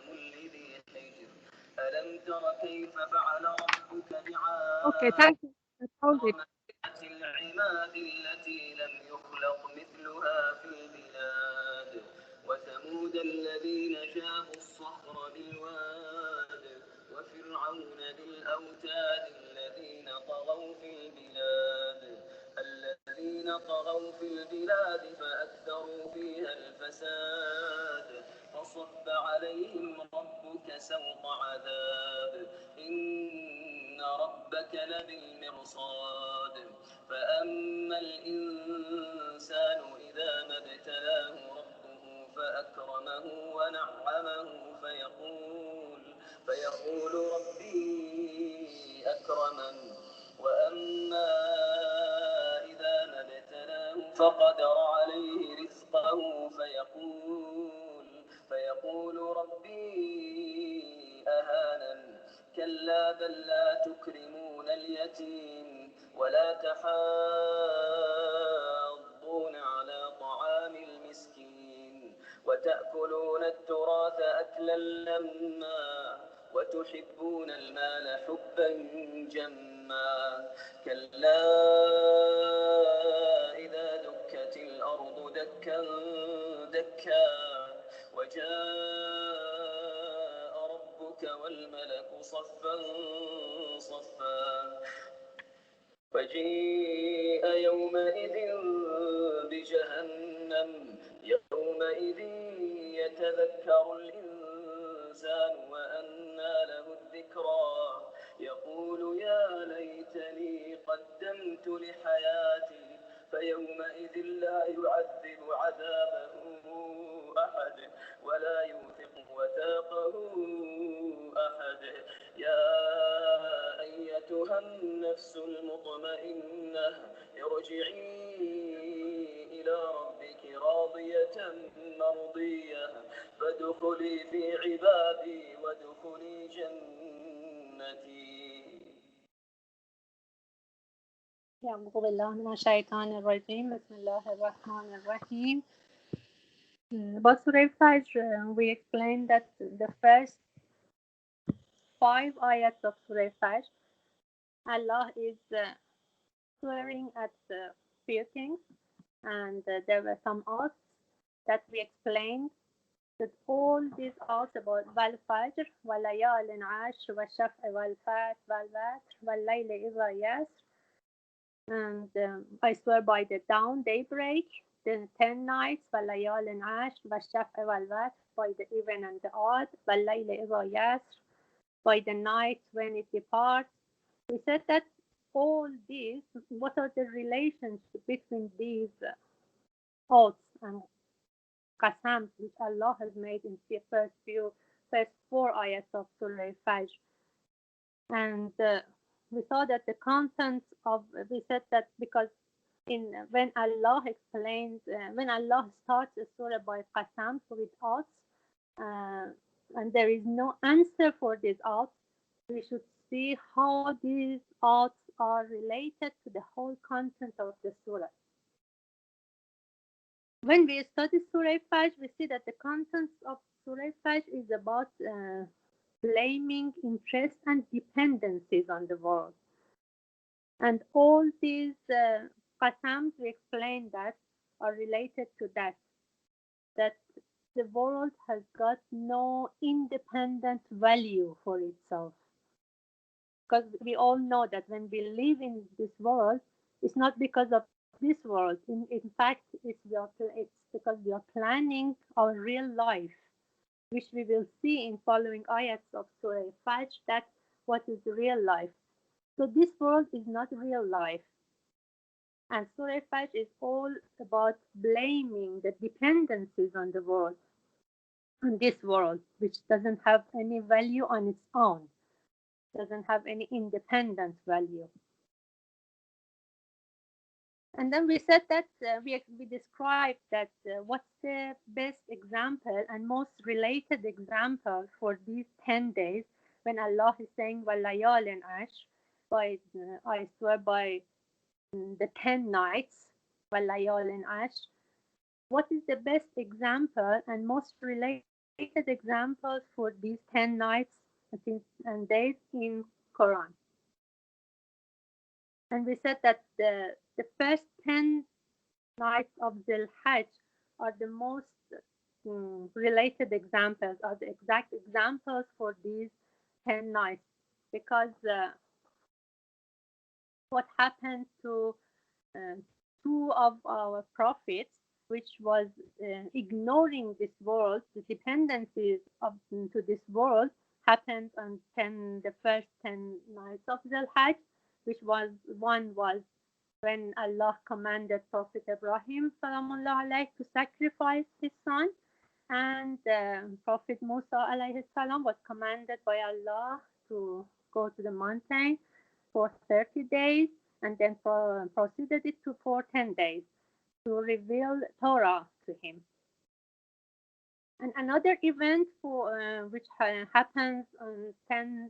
لذي حجر ألم تر كيف فعل ربك Okay, thank بعاد you. That's all it. العماد التي لم يخلق مثلها في البلاد وثمود الذين جابوا الصخر بالواد وفرعون ذي الأوتاد الذين طغوا في البلاد فأكثروا فيها الفساد فصب عليهم ربك سوط عذاب إن ربك لبالمرصاد فأما الإنسان إذا ما ابتلاه ربه فأكرمه ونعمه فيقول ربي أكرمن وأما إذا ما ابتلاه فقدر عليه رزقه فيقول ربي أهانن كلا بل لا تكرمون اليتيم ولا تحاضون على طعام المسكين وتأكلون التراث أكلا لما وتحبون المال حبا جما كلا إذا دكت الأرض دكا دكا وجاء ربك والملك صفا صفا وجيء يومئذ بجهنم يومئذ يتذكر الإنسان وأنى له الذكرى يقول يا ليتني قدمت لحياتي فيومئذ لا يعذب عذابه أحد ولا يوثق وثاقه أحد يا أيتها النفس المطمئنة ارجعي إلى ربك راضية مرضية فادخلي في عبادي وادخلي جنتي. أعوذ بالله من الشيطان الرجيم. بسم الله الرحمن الرحيم. About Surah Fajr, we explained that the first 5 ayats of Surah Fajr, Allah is swearing at few things, and there were some oaths that we explained. That all these oaths about Wal Fajr, Wal Layalin Ashr, Wal Shaf'i Wal Fat, Wal Watr, Wal Layli Idha Yasr, and I swear by the dawn, daybreak, the 10 nights, Walayalin Ashr, Washaf'i wal Watr, by the even and the odd, Walayli Idha Yasr, by the night when it departs. We said that all these, what are the relationship between these oaths and qasams which Allah has made in the first 4 ayats of Surah Fajr. And we saw that the contents of, we said that because when Allah explains, when Allah starts a surah by qasams with oaths, and there is no answer for these oaths, we should see how these oaths are related to the whole content of the surah. When we study Surah Fajr, we see that the contents of Surah Fajr is about blaming interests and dependencies on the world. And all these qasams, we explained that, are related to that the world has got no independent value for itself. Because we all know that when we live in this world, it's not because of this world. In fact, it's because we are planning our real life, which we will see in following ayats of Surah Fajr, that what is real life. So this world is not real life. And Surah Fajr is all about blaming the dependencies on the world, on this world, which doesn't have any value on its own, doesn't have any independent value. And then we said that we described that what's the best example and most related example for these 10 days when Allah is saying Walayal and Ash, by I swear by the 10 nights, Walayal and Ash. What is the best example and most related examples for these 10 nights and days in Quran. And we said that the first 10 nights of Dhul Hajj are the most related examples, are the exact examples for these 10 nights, because what happened to uh, two of our prophets, which was ignoring this world, the dependencies of to this world, happened on the first 10 nights of Dhul Hajj, which was one was when Allah commanded Prophet Ibrahim salamullah alayhi to sacrifice his son, and Prophet Musa alayhi salam was commanded by Allah to go to the mountain for 30 days and then proceeded it to for 10 days to reveal Torah to him. And another event which happens on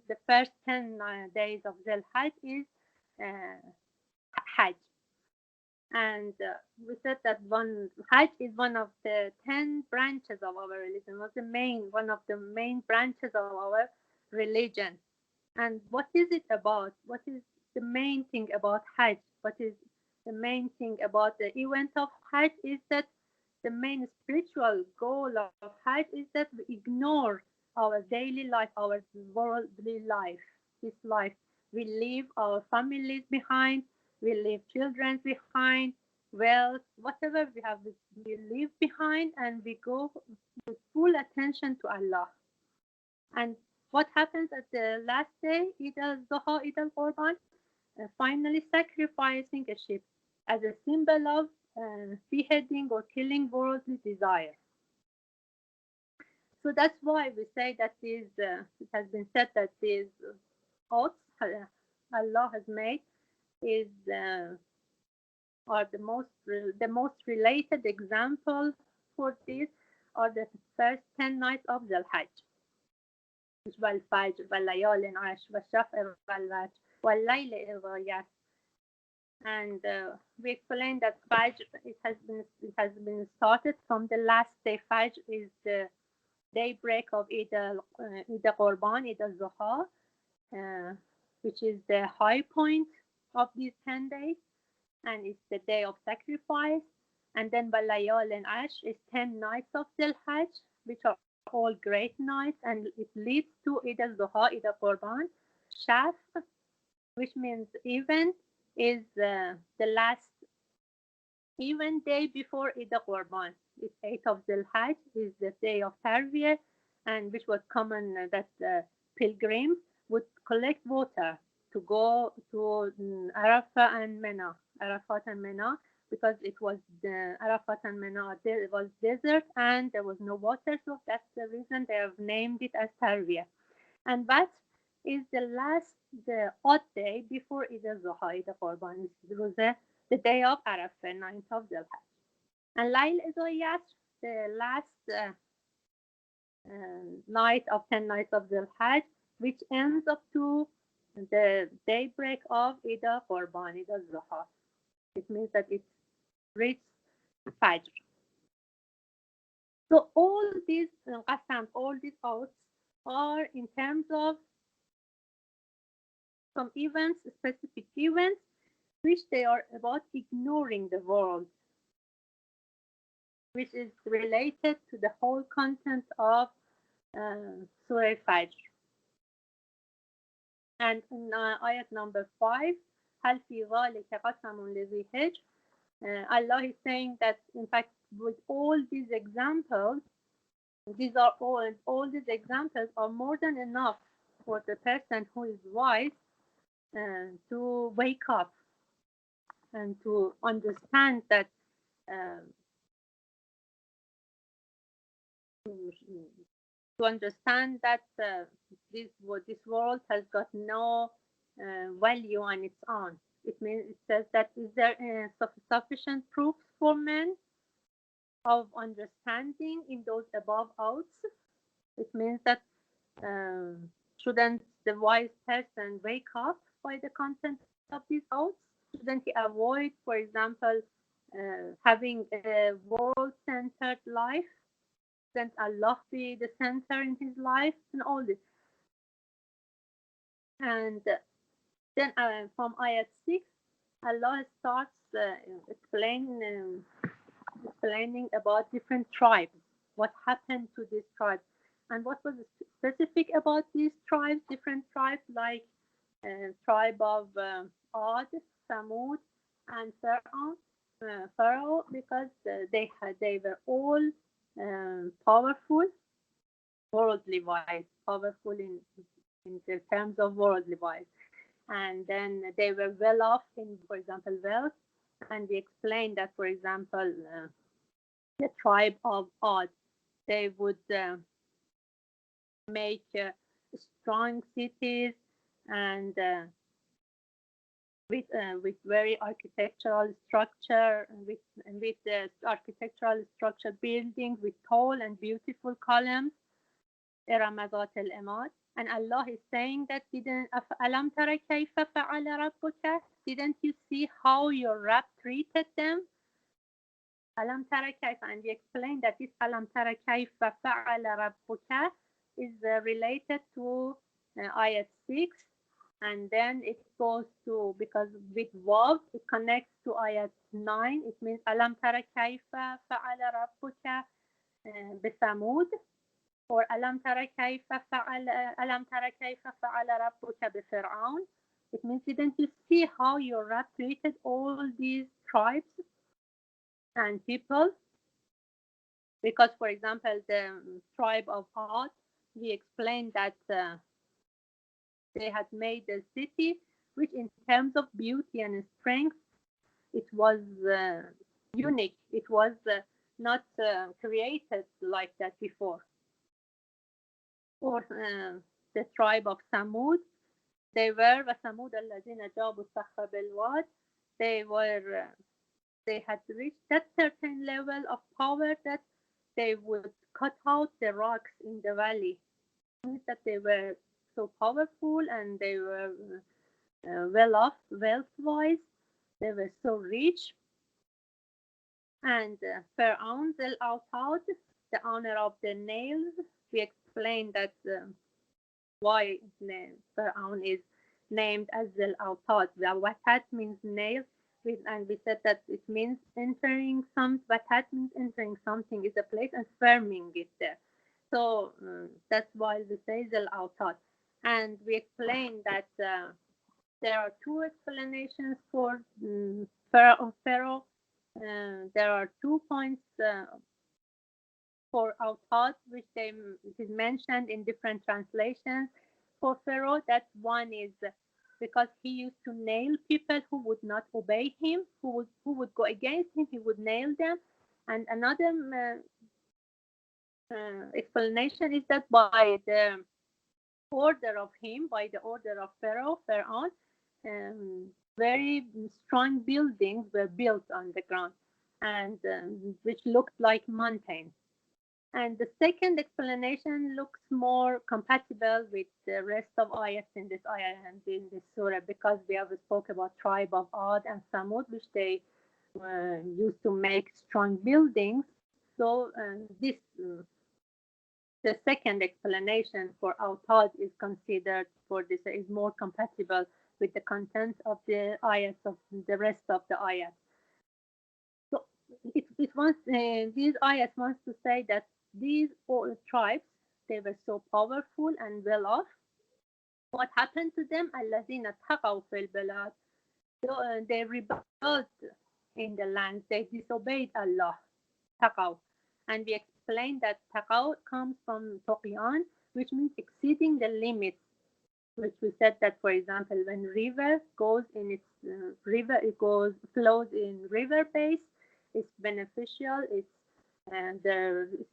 the first 10 days of Dhul Hajj is Hajj. And we said that Hajj is one of the 10 branches of our religion, one of the main branches of our religion. And what is it about? What is the main thing about Hajj? What is the main thing about the event of Hajj is that the main spiritual goal of Hajj is that we ignore our daily life, our worldly life, this life. We leave our families behind, we leave children behind, wealth, whatever we have, we leave behind, and we go with full attention to Allah. And what happens at the last day, Eid al-Zuha, Eid al-Qurban, finally sacrificing a sheep as a symbol of beheading or killing worldly desire. So that's why we say that it has been said that these oaths Allah has made are the most related example for this are the first 10 nights of Dhul Hajj. والفجر والليال عشر والشفع والوتر والليل إذا يسر. And we explained that Fajr it has been started from the last day. Fajr is the daybreak of Eid al-Qurban, Eid al-Zuha, which is the high point of these 10 days, and it's the day of sacrifice. And then Balayal and Ash is 10 nights of Dhul Hajj, which are all great nights, and it leads to Eid al-Zuha, Eid al-Qurban. Shaf, which means even, is the last even day before Eid al-Qurban. It's 8th of Dhul Hajj, is the day of Tarwiyah, and which was common that pilgrims would collect water to go to Arafat and Mina, because it was Arafat and Mina it was desert and there was no water, so that's the reason they have named it as Tarwiyah. And that is the odd day before Eid al-Zuha, Eid al-Qurban. It was the day of Arafah, 9th of Dhul Hajj. And Layl Izoyat, the last night of 10 nights of Dhul Hajj, which ends up to the daybreak of Eid al-Qurban, Eid al-Zuha. It means that it reaches Fajr. So all these qasam, all these oaths are in terms of some events, specific events, which they are about ignoring the world, which is related to the whole content of Surah Fajr. And in ayat number 5, هل في ذلك قسم لذي حجر, Allah is saying that in fact with all these examples, all these examples are more than enough for the person who is wise to wake up and to understand that this world has got no value on its own. It says that is there sufficient proofs for men of understanding in those above oaths? It means that shouldn't the wise person wake up by the content of these oaths? Shouldn't he avoid, for example, having a world-centered life Then Allah be the center in his life and all this. And then from ayat 6, Allah starts explaining about different tribes, what happened to these tribes, and what was specific about these tribes, different tribes like tribe of Ad, Samud, and Pharaoh, because they were all powerful, worldly wise, powerful in the terms of worldly wise, and then they were well off in, for example, wealth. And we explained that, for example, the tribe of Ad, they would make strong cities and with very architectural structure, with architectural structure buildings with tall and beautiful columns, إرم ذات العماد. And Allah is saying that ألم تر كيف فعل ربك? Didn't you see how your Rabb treated them? ألم تر كيف, and we explained that this ألم تر كيف فعل ربك is related to ayat 6, and then it goes to, because with Wav it connects to ayat 9. It means ألم تر كيف فعل ربك بثمود, or ألم تر كيف فعل ربك بفرعون. It means, didn't you see how your Rabb treated all these tribes and people? Because, for example, the tribe of Ad, we explained that they had made a city which, in terms of beauty and strength, it was unique. It was not created like that before. Or the tribe of Samud, they were وَثَمُودَ الَّذِينَ جَابُوا الصَّخْرَ بِالْوَادِ. They had reached that certain level of power that they would cut out the rocks in the valley. It means that they were so powerful and they were well off, wealth-wise. They were so rich. And Pharaoh al-Autad, the owner of the nails, we explained that why Pharaoh is named as al-Autad. Watat means nail, and we said that it means entering some. Watat means entering something is a place and firming it there. So that's why we say al-Autad. And we explained that there are two explanations for Pharaoh. There are 2 points for Autad, which it is mentioned in different translations for Pharaoh. That one is because he used to nail people who would not obey him, who would go against him, he would nail them. And another explanation is that by the order of him, by the order of Pharaoh, very strong buildings were built on the ground, and which looked like mountains. And the second explanation looks more compatible with the rest of ayats in this ayah and in this surah, because we have spoke about tribe of Ad and Samud, which they used to make strong buildings. So the second explanation for Autad is considered for this is more compatible with the content of the ayats of the rest of the ayats. So it wants these ayats wants to say that these tribes, they were so powerful and well off. What happened to them? الذين تقوا في البلاد. So they rebelled in the land. They disobeyed Allah. Taqaw. And we explained that taqaw comes from tuqyan, which means exceeding the limits. Which we said that, for example, when river goes in its flows in river base, it's beneficial. It's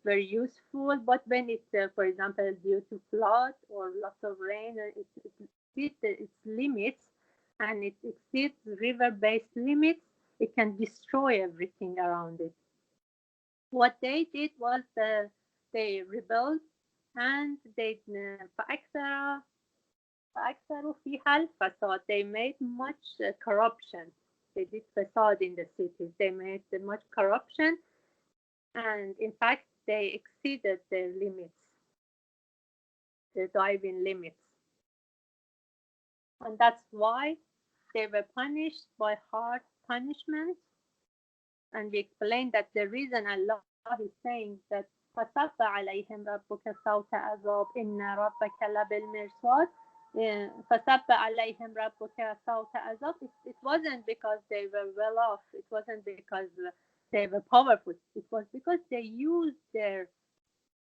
very useful. But when it's, for example, due to flood or lots of rain, it exceeds its limits, and it exceeds river-based limits, it can destroy everything around it. What they did was they rebelled, and they فأكثروا فيها الفساد. They made much corruption. They did fasad in the cities. They made much corruption, and in fact, they exceeded their limits, their diving limits. And that's why they were punished by hard punishment. And we explained that the reason Allah is saying that فَصَبَّ عَلَيْهِمْ رَبُّكَ صَوْتَ عَذَابٍ إِنَّ رَبَّكَ لَبِالْمِرْصَادِ فَصَبَّ عَلَيْهِمْ رَبُّكَ صَوْتَ عَذَابٍ. It wasn't because they were well off. It wasn't because they were powerful. It was because they used their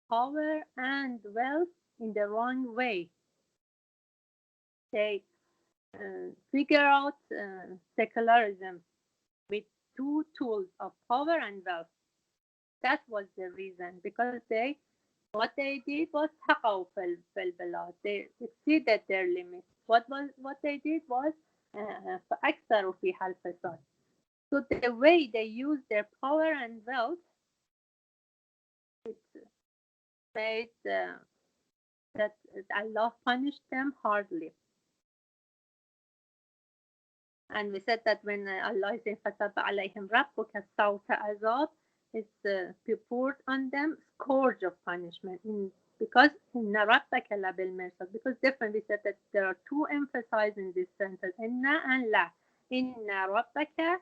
power and wealth in the wrong way. They figure out secularism with two tools of power and wealth. That was the reason, because what they did was تقوا في البلاد. They exceeded their limits. What they did was فأكثروا فيها الفساد. So the way they used their power and wealth, it made that Allah punished them hardly. And we said that when Allah is saying فَصَبَّ عَلَيْهِمْ رَبُّكَ صَوْتَ عَذَابٍ, it's poured on them scourge of punishment. Because إِنَّ رَبَّكَ لَبِالْمِرْصَادِ, because different, we said that there are two emphasized in this sentence, inna and la. Inna rabbaka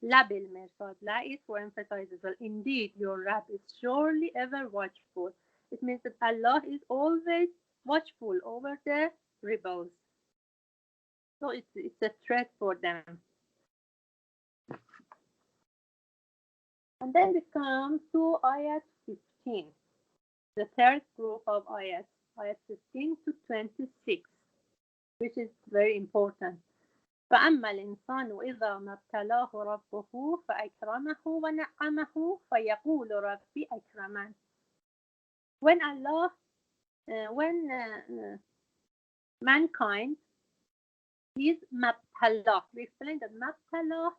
labilmirsad. La is for emphasize as well. Indeed, your Rabb is surely ever watchful. It means that Allah is always watchful over the rebels. So it's a threat for them. And then we come to ayat 15, the third group of ayat 15 to 26, which is very important. فأما الإنسان إذا ما ابتلاه ربه فأكرمه ونعمه فيقول ربي أكرمن. When Allah, mankind is mabtala, we explained that mabtala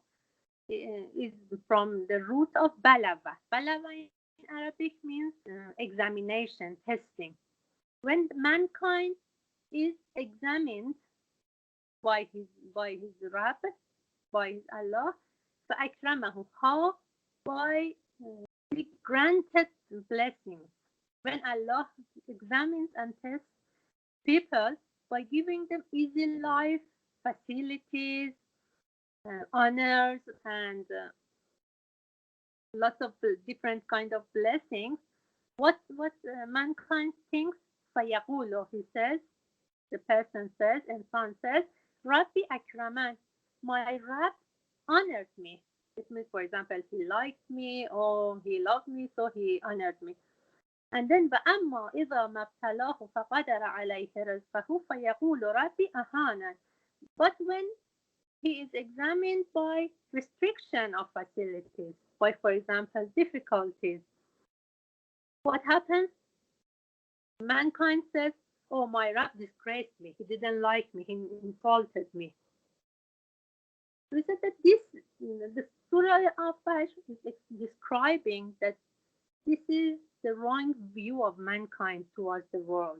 is from the root of balava. Balava in Arabic means examination, testing. When mankind is examined by his Rabb, by his Allah, فأكرمه, how? By the granted blessings. When Allah examines and tests people by giving them easy life, facilities, honors, and lots of different kind of blessings, what mankind thinks? فيقول, he says, the person says, and son says, Rabbi Akraman, my Rabb honored me. It means, for example, he liked me or he loved me, so he honored me. And then فأما إذا ما ابتلاه فقدر عليه رزقه فيقول ربي أهانا. But when he is examined by restriction of facilities, by, for example, difficulties, what happens? Mankind says, oh, my Rabb disgraced me. He didn't like me. He insulted me. We said that the Surah Al-Fajr is describing that this is the wrong view of mankind towards the world.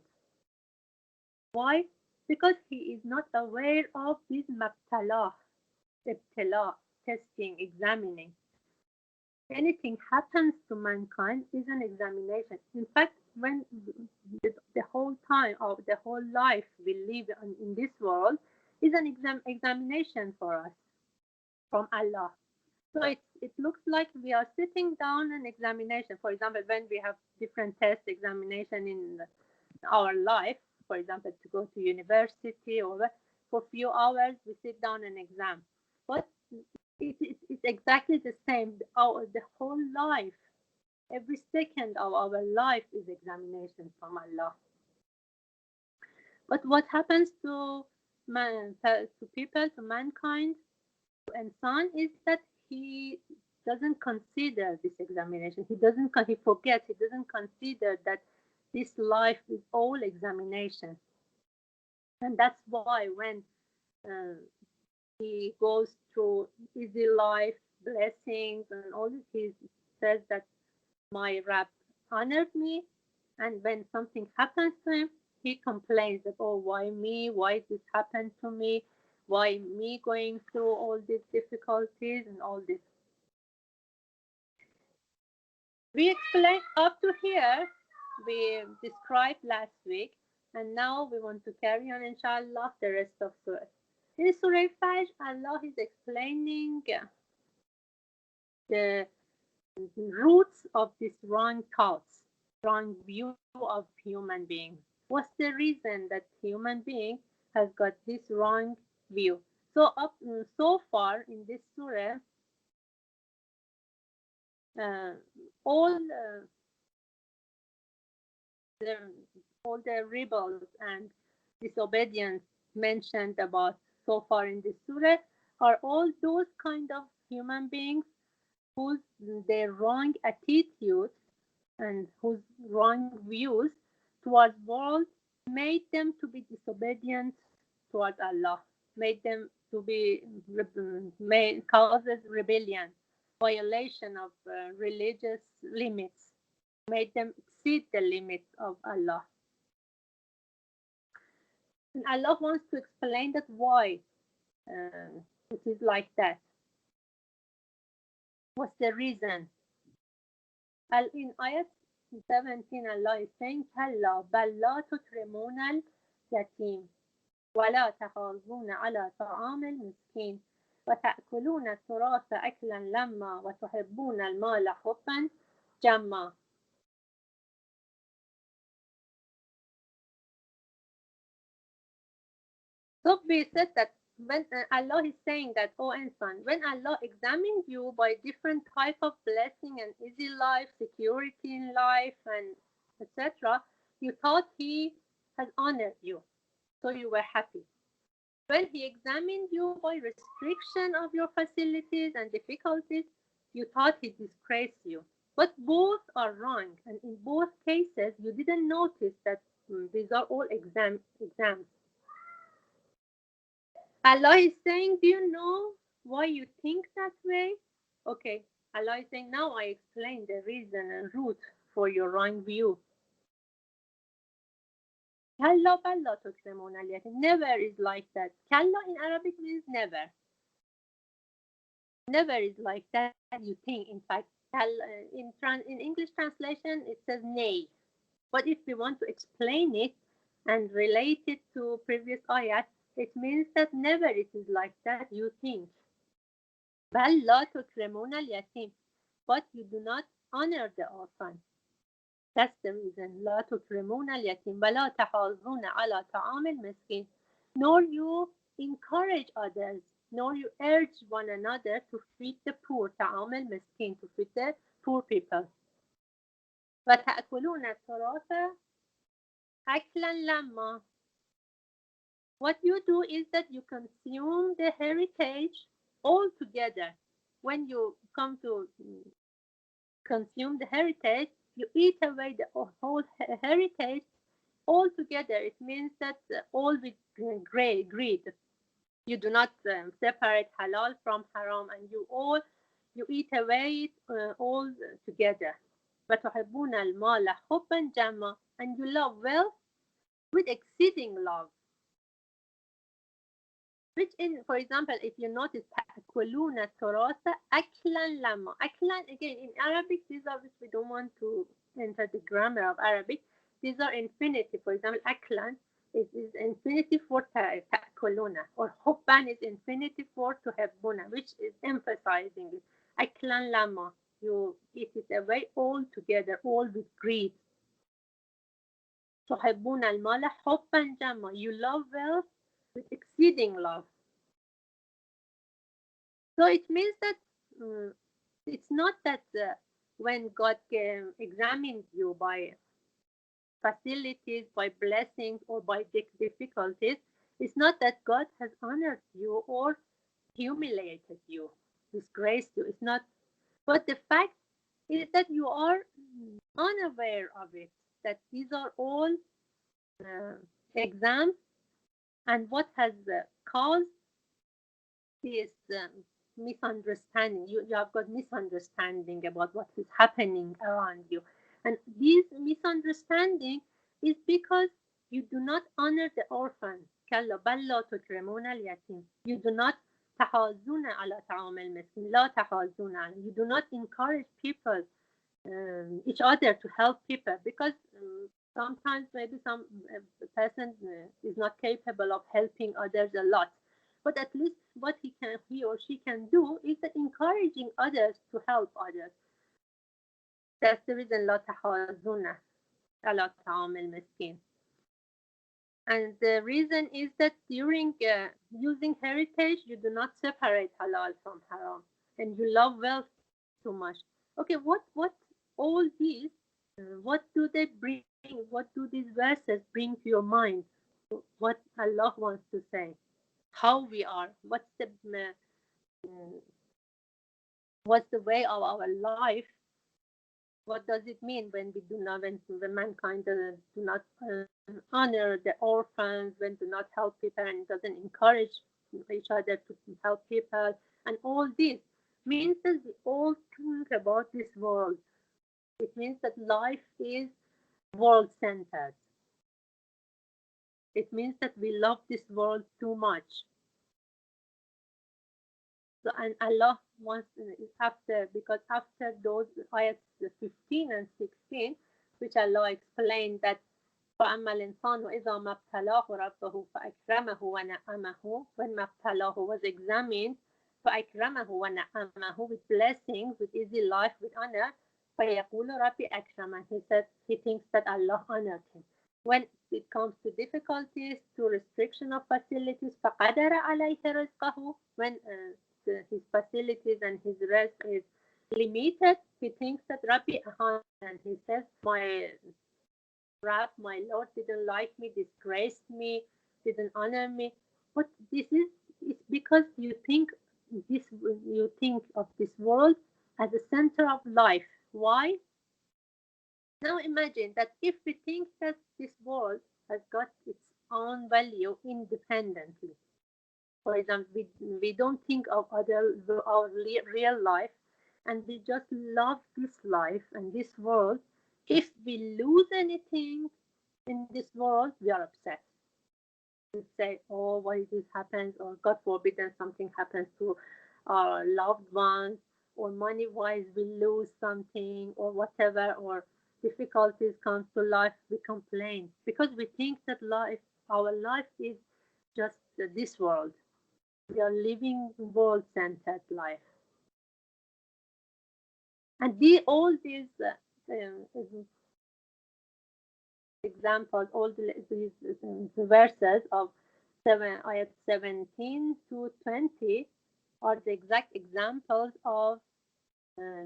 Why? Because he is not aware of this mabtala, ibtila, testing, examining. Anything happens to mankind is an examination. In fact, when the whole time of the whole life we live in this world is an examination for us from Allah. So it looks like we are sitting down an examination. For example, when we have different test examination in our life, for example, to go to university or for a few hours, we sit down an exam. But it's exactly the same. The whole life, every second of our life is examination from Allah. But what happens to people, to mankind, and son, is that he doesn't consider this examination. He forgets. He doesn't consider that this life is all examination. And that's why when he goes through easy life, blessings, and all this, he says that my Rabb honored me. And when something happens to him, he complains that, oh, why me? Why this happened to me? Why me going through all these difficulties and all this? We explained up to here, we described last week, and now we want to carry on, inshallah, the rest of Surah. In Surah Fajr, Allah is explaining the roots of these wrong thoughts, wrong view of human beings. What's the reason that human being has got this wrong view? So far in this surah, uh, all the all the rebels and disobedience mentioned about so far in this surah are all those kind of human beings whose their wrong attitude and whose wrong views towards world made them to be disobedient towards Allah, made them to be made, causes rebellion, violation of religious limits, made them exceed the limits of Allah. And Allah wants to explain that why it is like that. What's the reason? In ayat 17, Allah is saying, كلا بل لا تكرمون اليتيم ولا تحاضون على طعام المسكين وتأكلون التراث أكلا لما وتحبون المال حبا جما. So we said that when Allah is saying that, oh insan, when Allah examined you by different type of blessing and easy life, security in life, and etc., you thought He has honored you, so you were happy. When He examined you by restriction of your facilities and difficulties, you thought He disgraced you. But both are wrong, and in both cases, you didn't notice that these are all exams. Allah is saying, do you know why you think that way? Okay, Allah is saying, now I explain the reason and root for your wrong view. Kalla balla tukremun al-yatim. Never is like that. Kalla in Arabic means never. Never is like that, you think. In fact, in English translation, it says nay. But if we want to explain it and relate it to previous ayat, it means that never it is like that, you think. بل لا تكرمون اليتيم. But you do not honor the orphan. That's the reason. لا تكرمون اليتيم ولا تحاضون على طعام المسكين. Nor you encourage others, nor you urge one another to feed the poor. طعام المسكين, to feed the poor people. وتأكلون التراث أكلا لما. What you do is that you consume the heritage all together. When you come to consume the heritage, you eat away the whole heritage all together. It means that all with greed. You do not separate halal from haram, and you eat away it all together. وَتُحِبُّونَ الْمَالَ حُبًّا جَمًّا. And you love wealth with exceeding love. Which in, for example, if you notice, تأكلون التراث أكلا لما. أكلا, again, in Arabic, these are, which we don't want to enter the grammar of Arabic. These are infinitive. For example, أكلا is infinitive for تأكلون, or حبا is infinitive for تحبون, which is emphasizing it. أكلا لما. You eat it away all together, all with greed. تحبون المال حبا جما. You love wealth with exceeding love. So it means that it's not that when God examines you by facilities, by blessings, or by difficulties, it's not that God has honored you or humiliated you, disgraced you. It's not. But the fact is that you are unaware of it, that these are all exams, and what has caused this misunderstanding. You have got misunderstanding about what is happening around you. And this misunderstanding is because you do not honor the orphan. كلا بل لا تكرمون اليتيم. You do not تحاضون على طعام المسكين. لا تحاضون على. You do not encourage people each other to help people, because sometimes maybe some person is not capable of helping others a lot, but at least what he or she can do is that encouraging others to help others. That's the reason لا تحاضون على طعام المسكين. And the reason is that during using heritage, you do not separate halal from haram, and you love wealth too much. Okay, what all these, what do they bring? What do these verses bring to your mind? What Allah wants to say? How we are? What's the way of our life? What does it mean when we do not, when the mankind do not honor the orphans, when do not help people and doesn't encourage each other to help people, and all this means that we all think about this world. It means that life is world-centered. It means that we love this world too much. So, and Allah wants because after those ayats 15 and 16, which Allah explained that فأما الإنسان إذا ما ابتلاه ربه فأكرمه ونعمه, when ما ابتلاه was examined, فأكرمه ونعمه, with blessings, with easy life, with honor, فيقول ربي أكرمن, he said he thinks that Allah honored him. When it comes to difficulties, to restriction of facilities, فقدر عليه رزقه, when his facilities and his rest is limited, he thinks that Rabbi Ahan, and he says, my Lord didn't like me, disgraced me, didn't honor me. But this is, it's because you think of this world as the center of life. Why? Now imagine that if we think that this world has got its own value independently. For example, we don't think of our real life, and we just love this life and this world. If we lose anything in this world, we are upset. We say, oh, why this happens, or God forbid that something happens to our loved ones, or money-wise we lose something, or whatever, or difficulties comes to life, we complain because we think that our life is just this world. We are living world-centered life. And all these examples, all these verses of ayat 17 to 20 are the exact examples of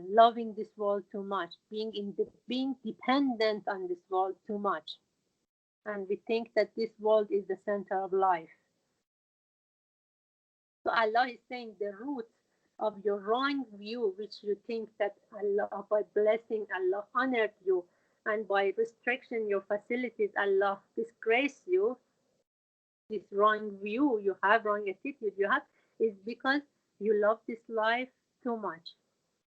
loving this world too much, being dependent on this world too much. And we think that this world is the center of life. So Allah is saying the root of your wrong view, which you think that Allah, by blessing, Allah honored you, and by restriction your facilities, Allah disgrace you. This wrong view you have, wrong attitude you have, is because you love this life too much.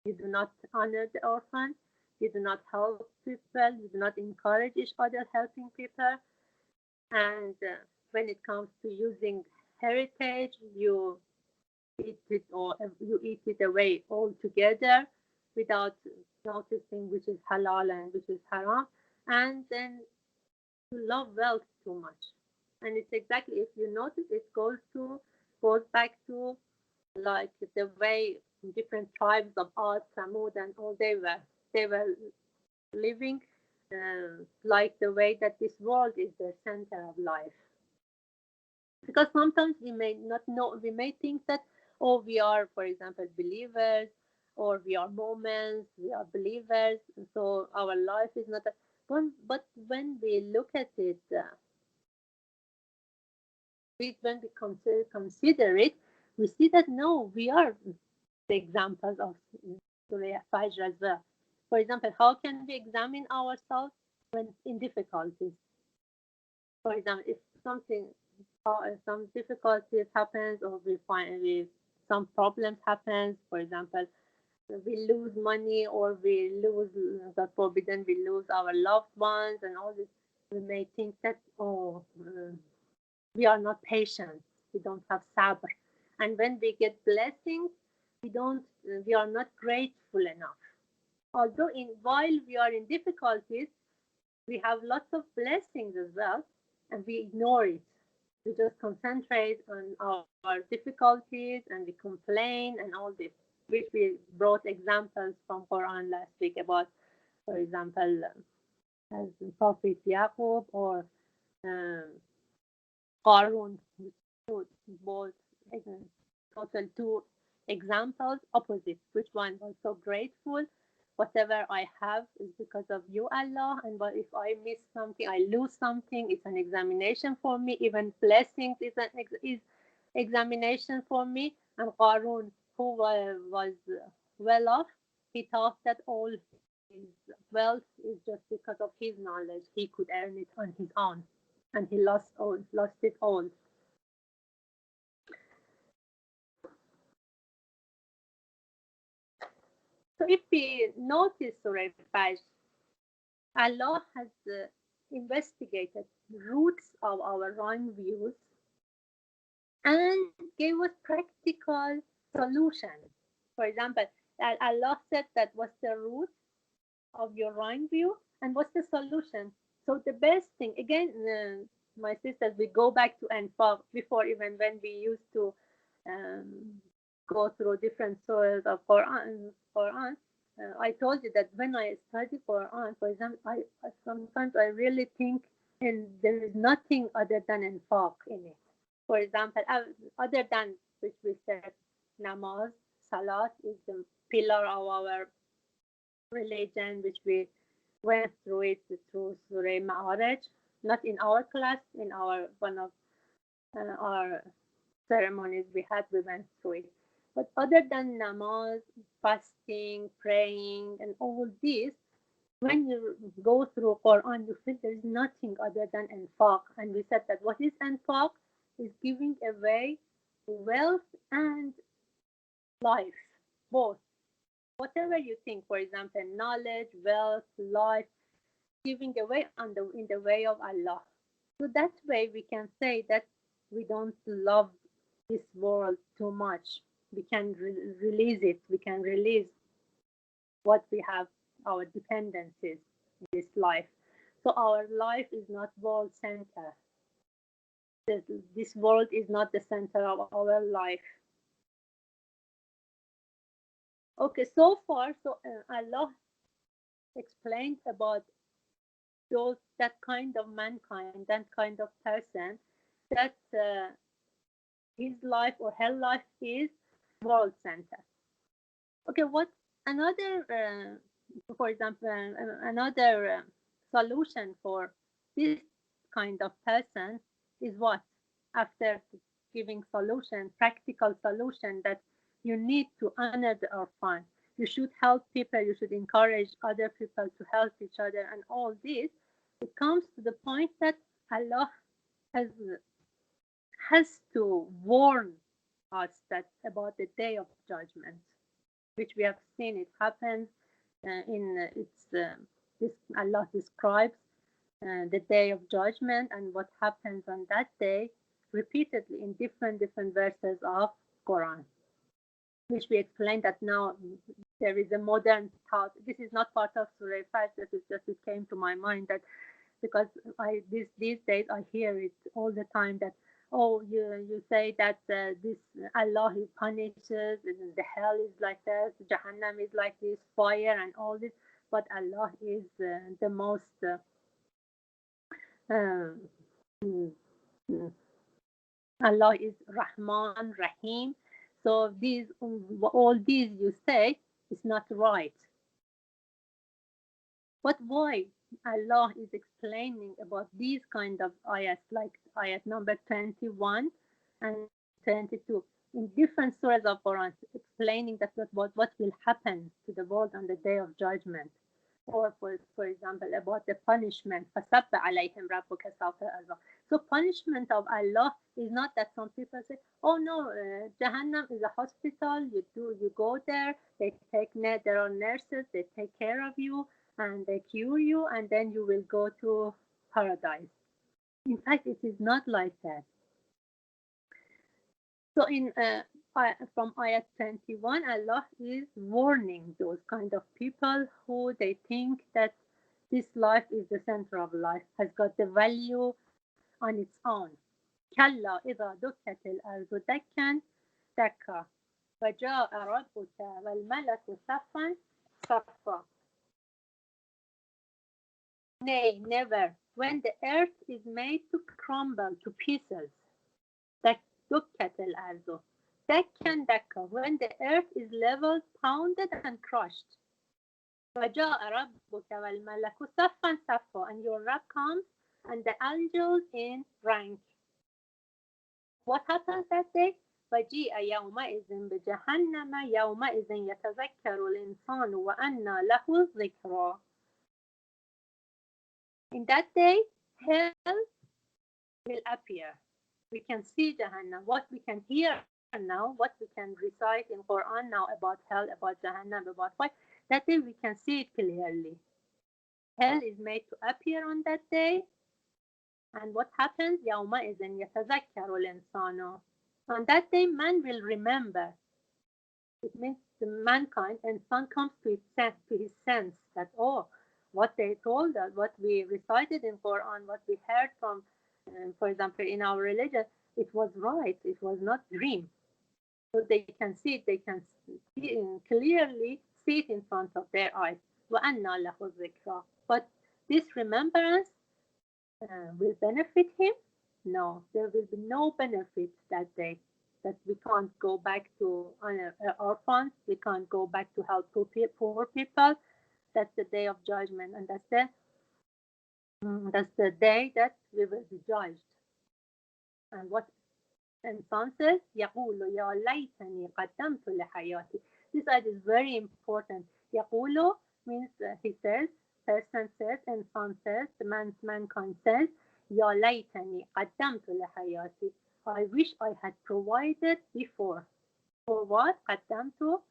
You do not honor the orphan. You do not help people. You do not encourage each other helping people. And when it comes to using heritage, you eat it away altogether without noticing which is halal and which is haram. And then you love wealth too much. And it's exactly, if you notice, it goes back to like the way different tribes of Ad, Samud, and all they were living like the way that this world is the center of life. Because sometimes we may not know, we may think that, oh, we are, for example, believers, or we are Mormons, we are believers, and so our life is not. But when we look at it, when we consider it, we see that no, we are the examples of Surah Fajr as well. For example, how can we examine ourselves when in difficulties? For example, if some difficulties happens, or some problems happens, for example, we lose money, or we lose, God forbidden, we lose our loved ones and all this, we may think that, oh, we are not patient, we don't have sabr. And when we get blessings, we are not grateful enough. Although while we are in difficulties, we have lots of blessings as well, and we ignore it. We just concentrate on our difficulties and we complain and all this, which we brought examples from Quran last week about, for example, as Prophet Yaqub or um, Qarun, both total two examples opposite. Which one was so grateful? Whatever I have is because of you, Allah. And but if I miss something, I lose something. It's an examination for me. Even blessings is examination for me. And Qarun, who was well off, he thought that all his wealth is just because of his knowledge. He could earn it on his own, and he lost it all. So if we notice Surah Al-Fajr, Allah has investigated roots of our wrong views and gave us practical solutions. For example, Allah said that what's the root of your wrong view and what's the solution. So the best thing, again, my sisters, we go back to Anfal before, even when we used to um, go through different surahs of Quran. I told you that when I study Quran, for example, I sometimes I really think, and there is nothing other than infaq in it. For example, other than which we said, namaz, salat is the pillar of our religion, which we went through it through Surah Ma'arij, not in our class, in our one of our ceremonies we went through it. But other than namaz, fasting, praying, and all this, when you go through Quran, you feel there is nothing other than infaq. And we said that what is infaq is giving away wealth and life, both. Whatever you think, for example, knowledge, wealth, life, giving away in the way of Allah. So that way we can say that we don't love this world too much. We can release it. We can release what we have, our dependencies in this life. So our life is not world center. This world is not the center of our life. Okay, so far, Allah explained about that kind of mankind, that kind of person, that his life or her life is world center. Okay, what another, for example, another solution for this kind of person is what? After giving solution, practical solution, that you need to honor the orphan. You should help people. You should encourage other people to help each other, and all this. It comes to the point that Allah has has to warn us that about the day of judgment, which we have seen it happens in its this Allah describes the day of judgment and what happens on that day repeatedly in different verses of Quran, which we explained that now there is a modern thought. This is not part of Surah Fajr. This is just, it came to my mind that because these days I hear it all the time that, oh, you say that this Allah, he punishes, and the hell is like that, Jahannam is like this, fire and all this, but Allah is the most um, mm, mm, Allah is Rahman Rahim. So these all these you say is not right. But why Allah is explaining about these kind of ayat, like ayat number 21 and 22, in different surahs of Quran, explaining that what will happen to the world on the day of judgment. Or for example, about the punishment. فَسَبَّ عَلَيْهِمْ رَبُّكَ سَوْطَ الْعَذَابِ. So punishment of Allah is not that some people say, oh no, Jahannam is a hospital. You go there. There are nurses. They take care of you and they cure you, and then you will go to paradise. In fact, it is not like that. So in from ayat 21, Allah is warning those kind of people who they think that this life is the center of life, has got the value on its own. كلا إذا دكت الأرض دكا دكا وجاء ربك والملك صفا صفا. Nay, never. When the earth is made to crumble to pieces, دكت الأرض دكا دكا. When the earth is leveled, pounded, and crushed. وجاء ربك والملك صفا صفا. And your Rabb comes and the angels in rank. What happens that day? وجيء يومئذ بجهنم يومئذ يتذكر الإنسان وأنى له الذكرى. In that day, hell will appear. We can see Jahannam. What we can hear now, what we can recite in Quran now about hell, about Jahannam, about what, that day we can see it clearly. Hell is made to appear on that day. And what happens? يومئذ يتذكر الإنسان. On that day, man will remember. It means the mankind and sun comes to his sense that, oh, what they told us, what we recited in Quran, what we heard from, for example, in our religion, it was right. It was not dream. So they can see it. They can clearly see it in front of their eyes. وَأَنَّى لَهُ الذِّكْرَى. But this remembrance will benefit him? No, there will be no benefit that day. That we can't go back to orphans, we can't go back to help poor people. That's the day of judgment, and that's the day that we will be judged. And what insan says, يقول يا ليتني قدمت لحياتي. This ayat is very important. يقول means he says, person says, insan says, mankind says, يا ليتني قدمت لحياتي. I wish I had provided before. For what? قدمت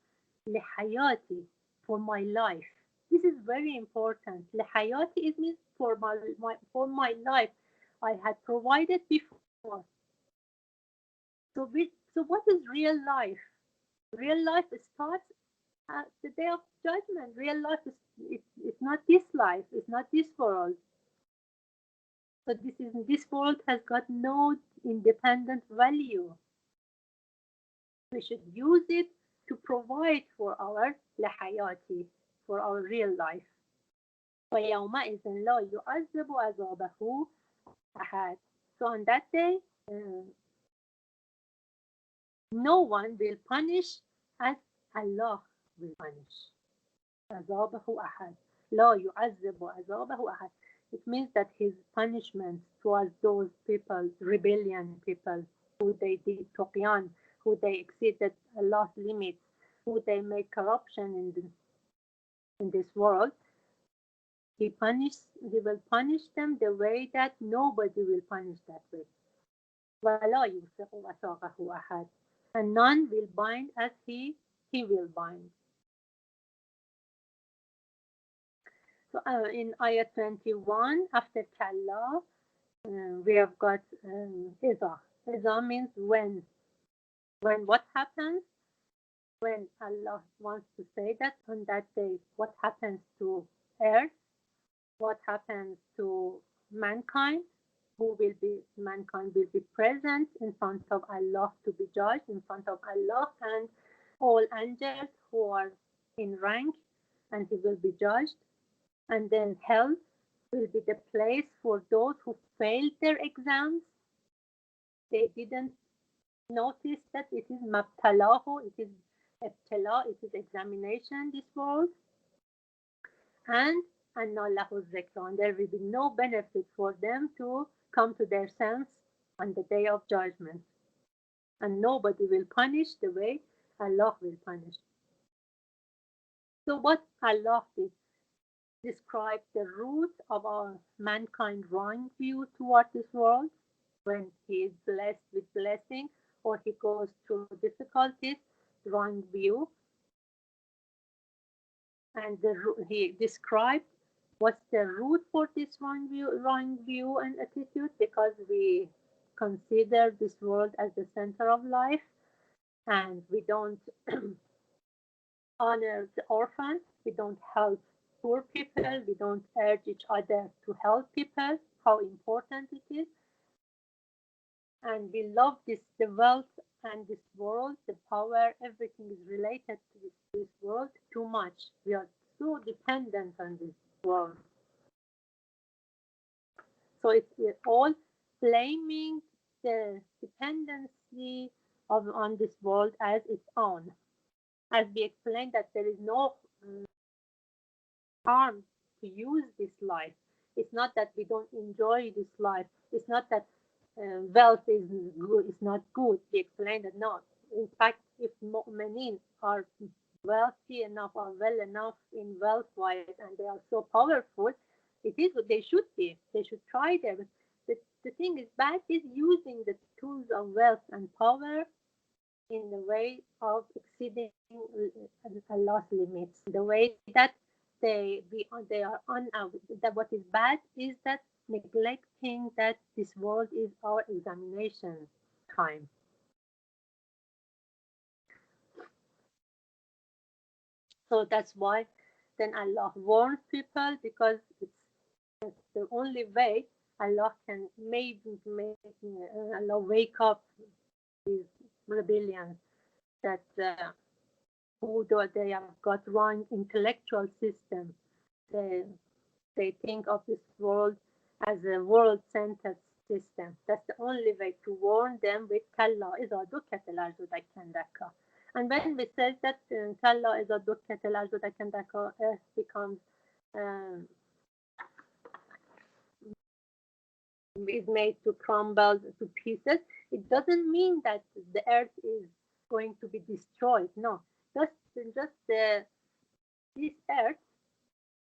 لحياتي. For my life. This is very important. لحياتي, it means for my life. I had provided before. So what is real life? Real life starts at the day of judgment. Real life it's not this life. It's not this world. So this world has got no independent value. We should use it to provide for our لحياتي, for our real life. ويومئذ لا يعذب عذابه أحد. So on that day, no one will punish as Allah will punish. عذابه أحد. لا يعذب عذابه أحد. It means that his punishment towards those people, rebellion people, who they did طغيان, who they exceeded Allah's limits, who they made corruption in this world, he will punish them the way that nobody will punish that way. ولا يوثق وثاقه أحد. And none will bind as he will bind. So in ayat 21, after Kalla, we have got Iza. Iza means when. When what happens? When Allah wants to say that on that day, what happens to earth? What happens to mankind? Mankind will be present in front of Allah to be judged, in front of Allah and all angels who are in rank, and he will be judged. And then hell will be the place for those who failed their exams. They didn't notice that it is mabtalahu, it is ibtila, it is examination, this world. And lahu zikra, there will be no benefit for them to come to their sense on the day of judgment. And nobody will punish the way Allah will punish. So what Allah did, describe the root of our mankind wrong view toward this world when he is blessed with blessing or he goes through difficulties, wrong view. And he described what's the root for this wrong view and attitude, because we consider this world as the center of life and we don't honor the orphans, we don't help poor people, we don't urge each other to help people, how important it is. And we love the wealth and this world, the power, everything is related to this world too much. We are so dependent on this world. So it's all blaming the dependency on this world as its own. As we explained that there is no harm to use this life. It's not that we don't enjoy this life. It's not that wealth is good. It's not good. We explained that no. In fact, if mu'minin are wealthy enough or well enough in wealth-wise and they are so powerful, it is what they should be. They should try them. The thing is bad is using the tools of wealth and power in the way of exceeding Allah's limits. The way that they are that what is bad is that neglecting that this world is our examination time. So that's why then Allah warns people, because it's the only way Allah can maybe make Allah wake up these rebellions that who they have got wrong intellectual system. They think of this world as a world-centered system. That's the only way to warn them with Kalla إذا دكت الأرض دكا دكا. And when we say that Kalla إذا دكت الأرض دكا دكا, earth becomes is made to crumble to pieces, it doesn't mean that the earth is going to be destroyed. No, just this earth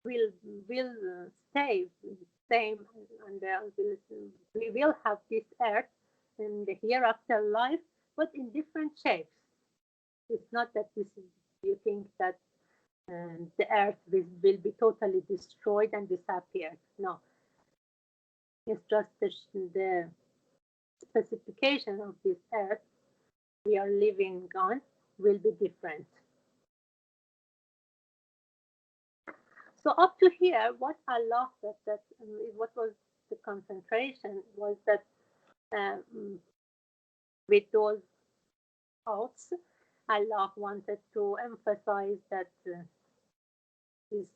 will stay same, and we will have this earth in the hereafter life, but in different shapes. It's not that you think that the earth will be totally destroyed and disappear. No, it's just the specification of this earth we are living on will be different. So up to here, what Allah said, that what was the concentration was that with those thoughts, Allah wanted to emphasize that this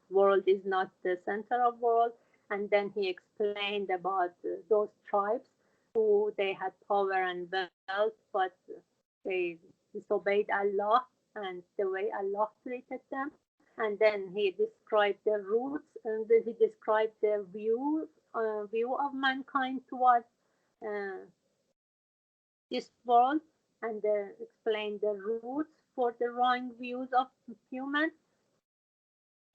world is not the center of the world, and then he explained about those tribes who they had power and wealth, but they disobeyed Allah and the way Allah treated them. And then he described the roots, and then he described the view of mankind towards this world, and explained the roots for the wrong views of humans,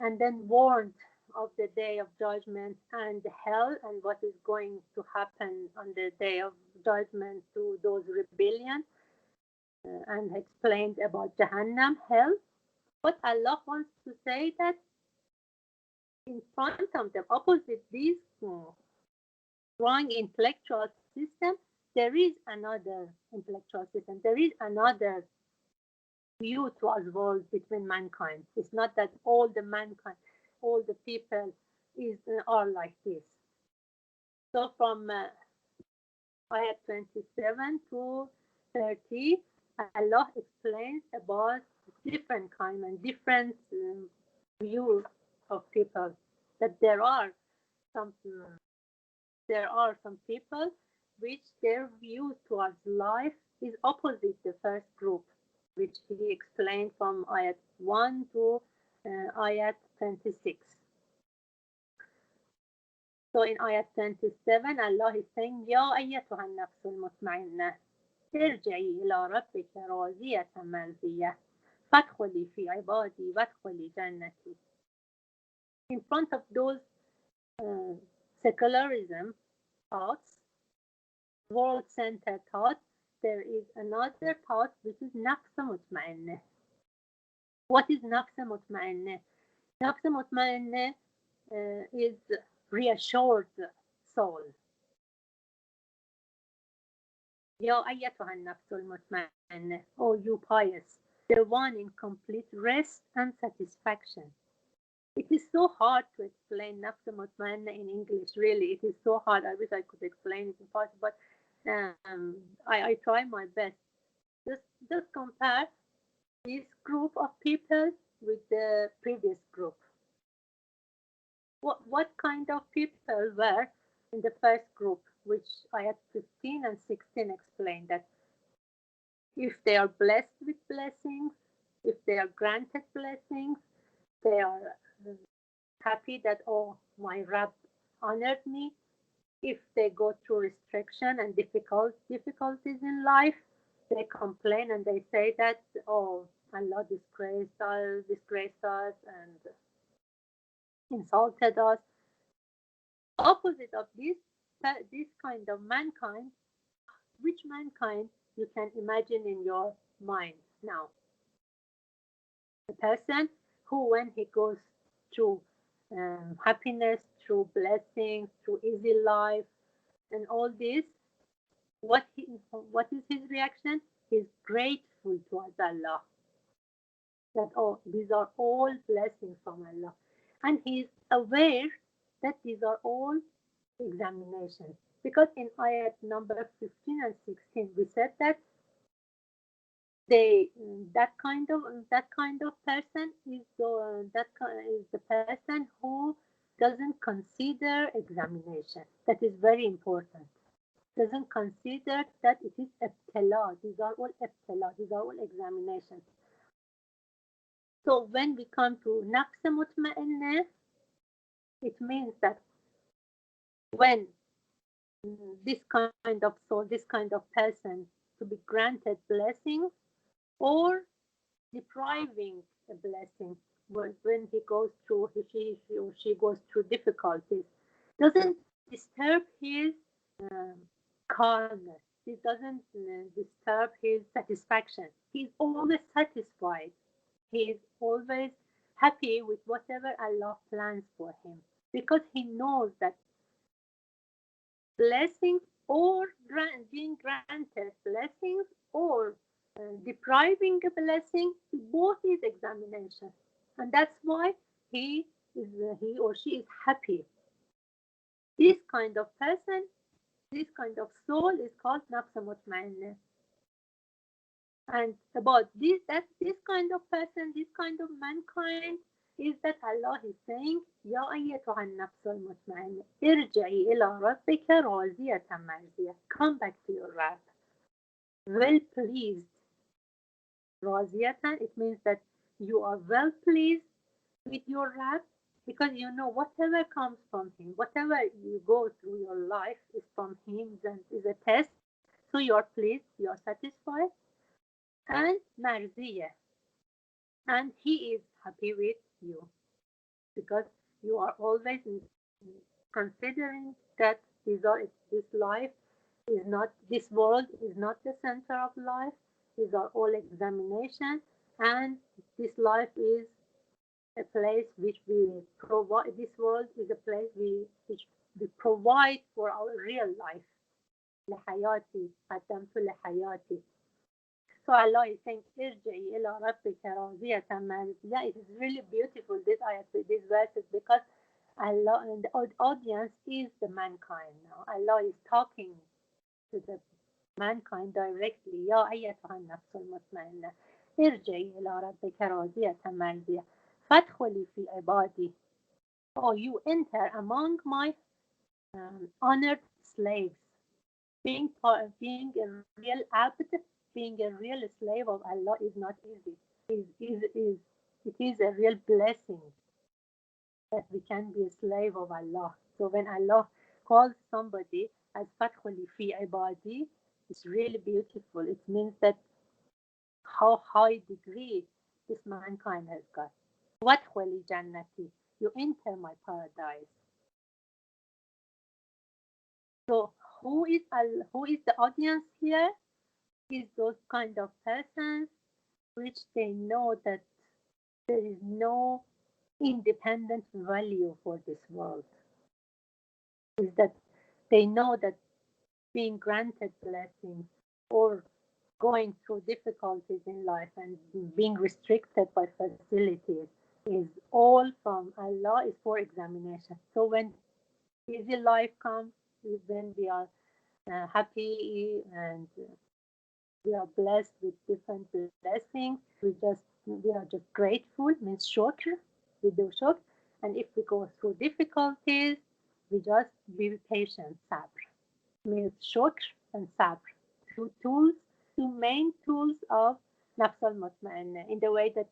and then warned of the day of judgment and hell and what is going to happen on the day of judgment to those rebellions, and explained about Jahannam, hell. But Allah wants to say that in front of them, opposite this wrong intellectual system, there is another intellectual system. There is another view towards world between mankind. It's not that all the mankind, all the people are like this. So from ayat 27 to 30, Allah explains about different kind and different views of people. That there are some people which their view towards life is opposite the first group, which he explained from ayat 1 to ayat 26. So in ayat 27, Allah is saying, يا أيتها النفس المطمئنة ارجعي إلى ربك راضية مرضية فادخلي في عبادي وادخلي جنتي. In front of those secularism thoughts, world-centered thoughts, there is another thought which is nafs mutma'inna. What is nafs mutma'inna? Nafs mutma'inna is reassured soul. يا أيتها النفس المطمئنة, O you pious, the one in complete rest and satisfaction. It is so hard to explain nafs mutmainna in English. Really, it is so hard. I wish I could explain it in part, but I try my best. Just compare this group of people with the previous group. What kind of people were in the first group, which ayat 15 and 16 explain that if they are blessed with blessings, if they are granted blessings, they are happy that, oh, my Rab honored me. If they go through restriction and difficulties in life, they complain and they say that, oh, Allah disgraced us and insulted us. Opposite of this kind of mankind, which mankind you can imagine in your mind now? The person who, when he goes through happiness, through blessings, through easy life, and all this, what is his reaction? He's grateful towards Allah. That, oh, these are all blessings from Allah, and he's aware that these are all examinations. Because in ayat number 15 and 16, we said that that kind of person is the person who doesn't consider examination. That is very important. Doesn't consider that it is ibtila. These are all ibtila. These are all examinations. So when we come to nafs mutma'inna, it means that when this kind of soul, this kind of person to be granted blessings or depriving a blessing, when he goes through, he or she goes through difficulties, doesn't disturb his calmness. It doesn't disturb his satisfaction. He's always satisfied. He is always happy with whatever Allah plans for him, because he knows that blessings or being granted blessings or depriving a blessing, both is examination, and that's why he or she is happy. This kind of person, this kind of soul is called nafs mutma'inna. And about this kind of person, this kind of mankind, is that Allah is saying, Ya ayyatuha an-nafs al-mutma'inna, irja'i ila rabbika radiyatan mardiyah. Come back to your Rabb, well pleased. Radiyatan, it means that you are well pleased with your Rabb, because you know whatever comes from him, whatever you go through your life is from him and is a test. So you are pleased, you are satisfied, and marziyah, and he is happy with you, because you are always considering that this life is not, this world is not the center of life. These are all examinations, and this life is a place which we provide. This world is a place which we provide for our real life. لحياتي قدمت لحياتي. So Allah is saying, Irji'i ila rabbika radiyatan mardiyah. It is really beautiful, this ayat with these verses, because Allah and the audience is the mankind now. Allah is talking to the mankind directly. Ya ayyatuha an-nafs al-mutma'inna, irji'i ila rabbika radiyatan mardiyah. Fadkhuli fi ibadi. Oh, you enter among my honored slaves. Being a real abd, being a real slave of Allah is not easy. It is a real blessing that we can be a slave of Allah. So when Allah calls somebody as Fadkhuli fi ibadi, it's really beautiful. It means that how high degree this mankind has got. Wadkhuli jannati, you enter my paradise. So who is the audience here? Is those kind of persons which they know that there is no independent value for this world. Is that they know that being granted blessings or going through difficulties in life and being restricted by facilities is all from Allah, is for examination. So when easy life comes, when we are happy and we are blessed with different blessings, we are just grateful, means shukr, we do shukr. And if we go through difficulties, we just be patient, sabr, means shukr and sabr, two main tools of nafs al-mutma'inna, in the way that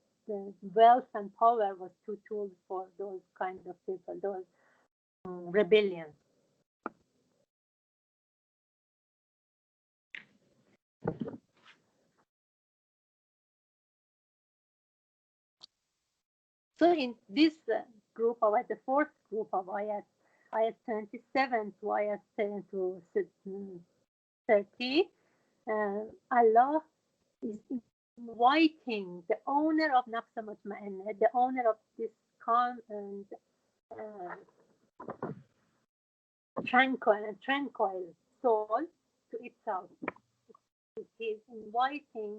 wealth and power was two tools for those kind of people, those rebellions. So in this group of the fourth group of ayat 27 to ayat 10 to 30, Allah is inviting the owner of nafs mutma'inna, the owner of this calm and tranquil soul to itself. He is inviting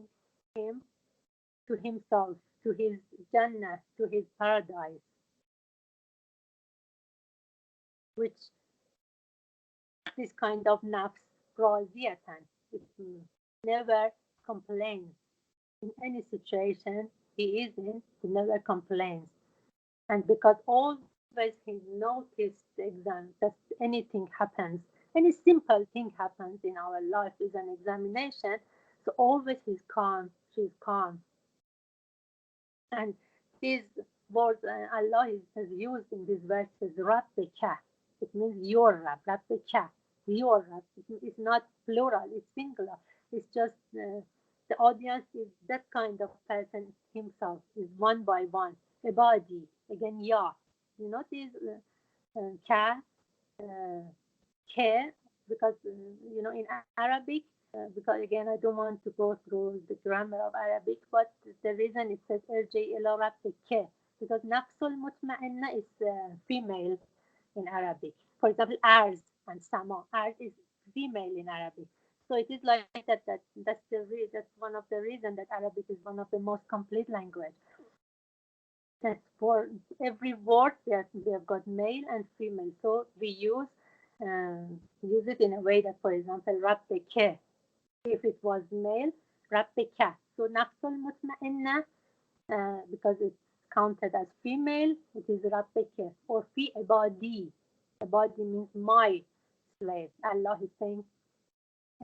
him to himself, to his Jannah, to his paradise, which this kind of nafs raziyatan, it never complains. In any situation he is in, he never complains. And because always he noticed the exam, that anything happens, any simple thing happens in our life is an examination, so always he's calm, she's calm. And these words Allah has used in these verses, Rabbika, it means your Rabb, Rabbika, your Rabb. It's not plural, it's singular. It's just the audience is that kind of person himself, is one by one. Ibadi, again, ya. You notice ka, ke, because, in Arabic, because again, I don't want to go through the grammar of Arabic, but the reason it says irji ila rabbik, because nafsul mutma'inna is female in Arabic. For example, arz and sama. Arz is female in Arabic. So it is like that. That's one of the reasons that Arabic is one of the most complete language. That for every word that we have got male and female. So we use it in a way that, for example, rabbike. If it was male, rabbika. So nafsul mutma'inna, because it's counted as female, it is rabbike. Or fi ibadi. Ibadi means my slave. Allah is saying,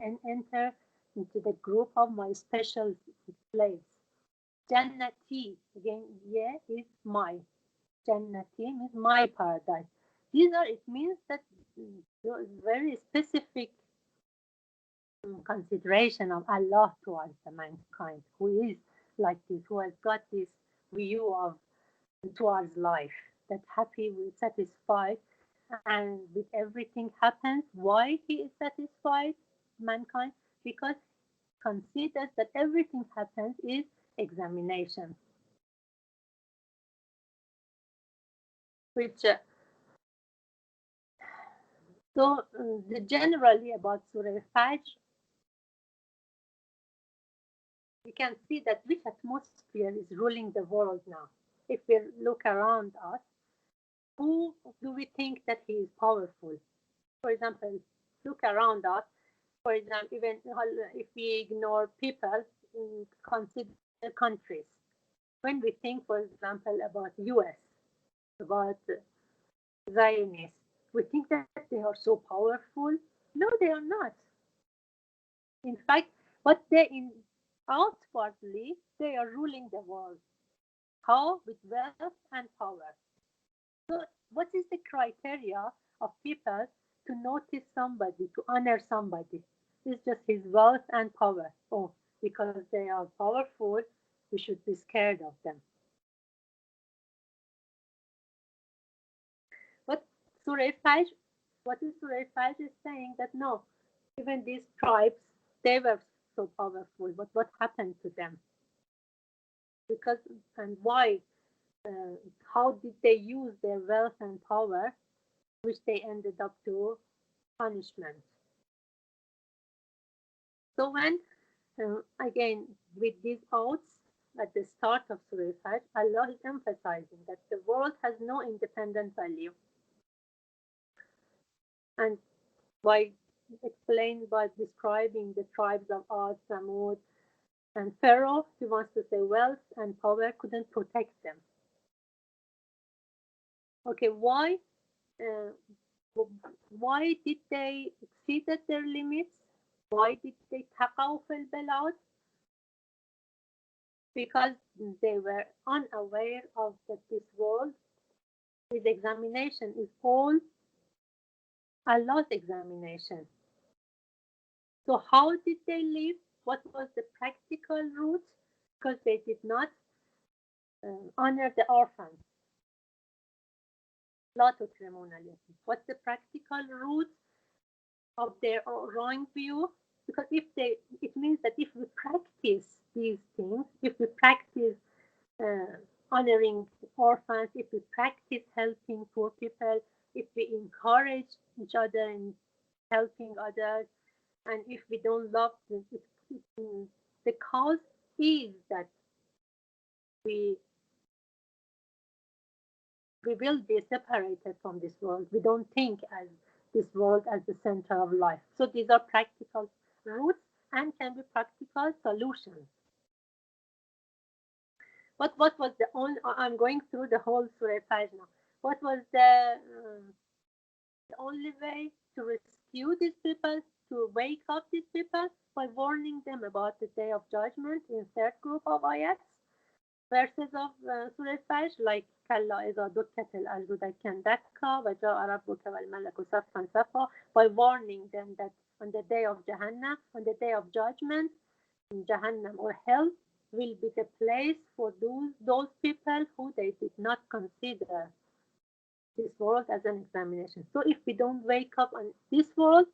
and enter into the group of my special slaves. Jannati, again, yeah, is my. Jannati means my paradise. It means that very specific consideration of Allah towards the mankind who is like this, who has got this view of towards life, that happy, satisfied, and with everything happens. Why he is satisfied, mankind? Because considers that everything happens is examination, which generally about Surah Fajr, we can see that which atmosphere is ruling the world now. If we look around us, who do we think that he is powerful? For example, look around us. For example, even if we ignore people, consider countries. When we think, for example, about US, about Zionists, we think that they are so powerful. No, they are not. In fact, what outwardly, they are ruling the world. How? With wealth and power. So what is the criteria of people to notice somebody, to honor somebody? It's just his wealth and power. Oh, because they are powerful, we should be scared of them. What Surah Fajr is saying that no, even these tribes, they were so powerful, but what happened to them? Because, and why? How did they use their wealth and power, which they ended up to punishment? So when, again, with these oaths at the start of Surah Al-Fajr, Allah is emphasizing that the world has no independent value. And by describing the tribes of Ad, Samud, and Pharaoh, he wants to say wealth and power couldn't protect them. Okay, why? Uh, why did they exceed their limits? Why did they تقوا في البلاد? Because they were unaware of that this world, this examination is all Allah's examination. So how did they live? What was the practical route? Because they did not honor the orphans. لا تكرمون اليتيم. What's the practical route of their wrong view? Because it means that if we practice these things, if we practice honoring orphans, if we practice helping poor people, if we encourage each other in helping others, and if we don't love them, the cause is that we will be separated from this world. We don't think as this world as the center of life. So these are practical routes and can be practical solutions. What was the only? I'm going through the whole Surah page now. What was the only way to rescue these people, to wake up these people? By warning them about the day of judgment in third group of ayats, verses of Surah Fajr, like كلا إذا دكت الأرض دكا دكا وجاء ربك والملك صفا صفا, by warning them that on the day of Jahannam, on the day of judgment, Jahannam or hell will be the place for those people who they did not consider this world as an examination. So if we don't wake up on this world,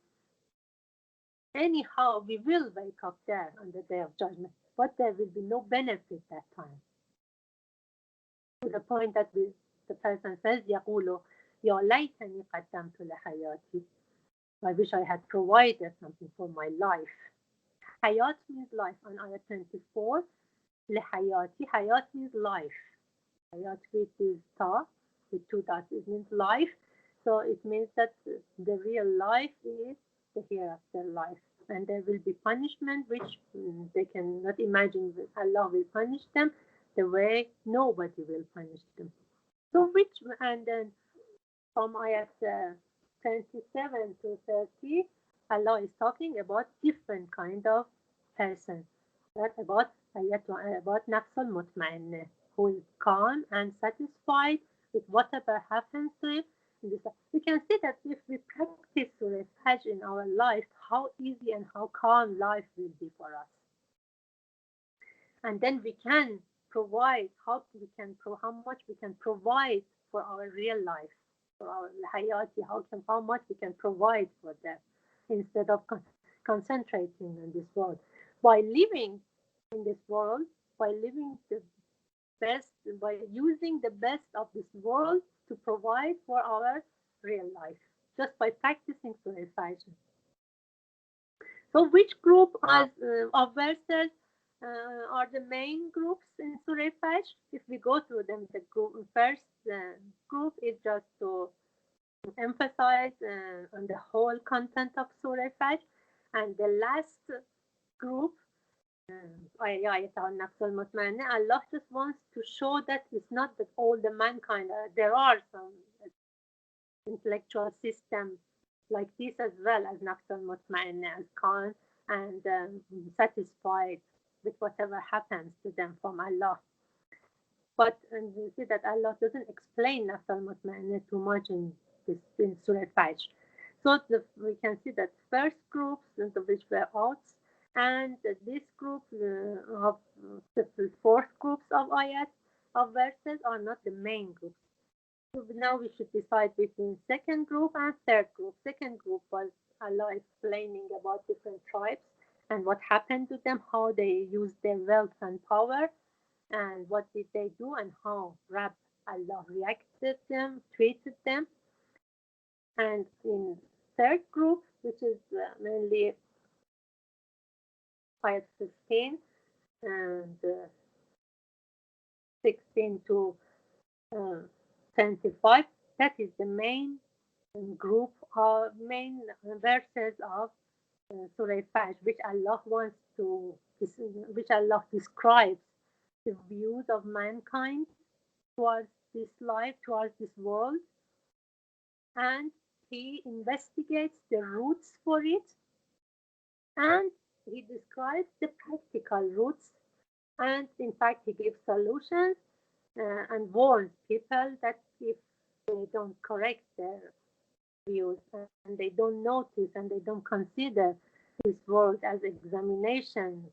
anyhow we will wake up there on the day of judgment, but there will be no benefit that time. To the point that the person says, يقول يا ليتني قدمت لحياتي. I wish I had provided something for my life. Hayat means life. On ayat 24, لحياتي, hayat means life. Hayat with is ta, with two dots, it means life. So it means that the real life is the hereafter life. And there will be punishment which they cannot imagine Allah will punish them the way nobody will punish them. So and then from ayat 27 to 30, Allah is talking about different kind of person. About nafs al-mutma'inna, who is calm and satisfied with whatever happens to him. We can see that if we practice Surah Fajr in our life, how easy and how calm life will be for us. And then we can provide how much we can provide for our real life, for our hayati, how much we can provide for that instead of concentrating on this world. By living in this world, by living the best, by using the best of this world to provide for our real life, just by practicing Surah Fajr. So which group of verses are the main groups in Surah Fajr? If we go through them, the first group is just to emphasize on the whole content of Surah Fajr, and the last group, Allah just wants to show that it's not that all the mankind, there are some intellectual systems like this as well as Nafs al-Mutma'inna, as calm and satisfied with whatever happens to them from Allah. But we see that Allah doesn't explain Nafs al-Mutma'inna too much in Surah Fajr. So we can see that first groups, which were outs, and this group of the fourth groups of ayat of verses are not the main groups. So now we should decide between second group and third group. Second group was Allah explaining about different tribes and what happened to them, how they used their wealth and power, and what did they do, and how Allah reacted them, treated them. And in third group, which is mainly ayat 16 and 16 to 25. That is the main group or main verses of Surah Fajr, which Allah wants to, which Allah describes the views of mankind towards this life, towards this world, and he investigates the roots for it, and he describes the practical roots, and in fact he gives solutions and warns people that if they don't correct their views and they don't notice and they don't consider this world as examination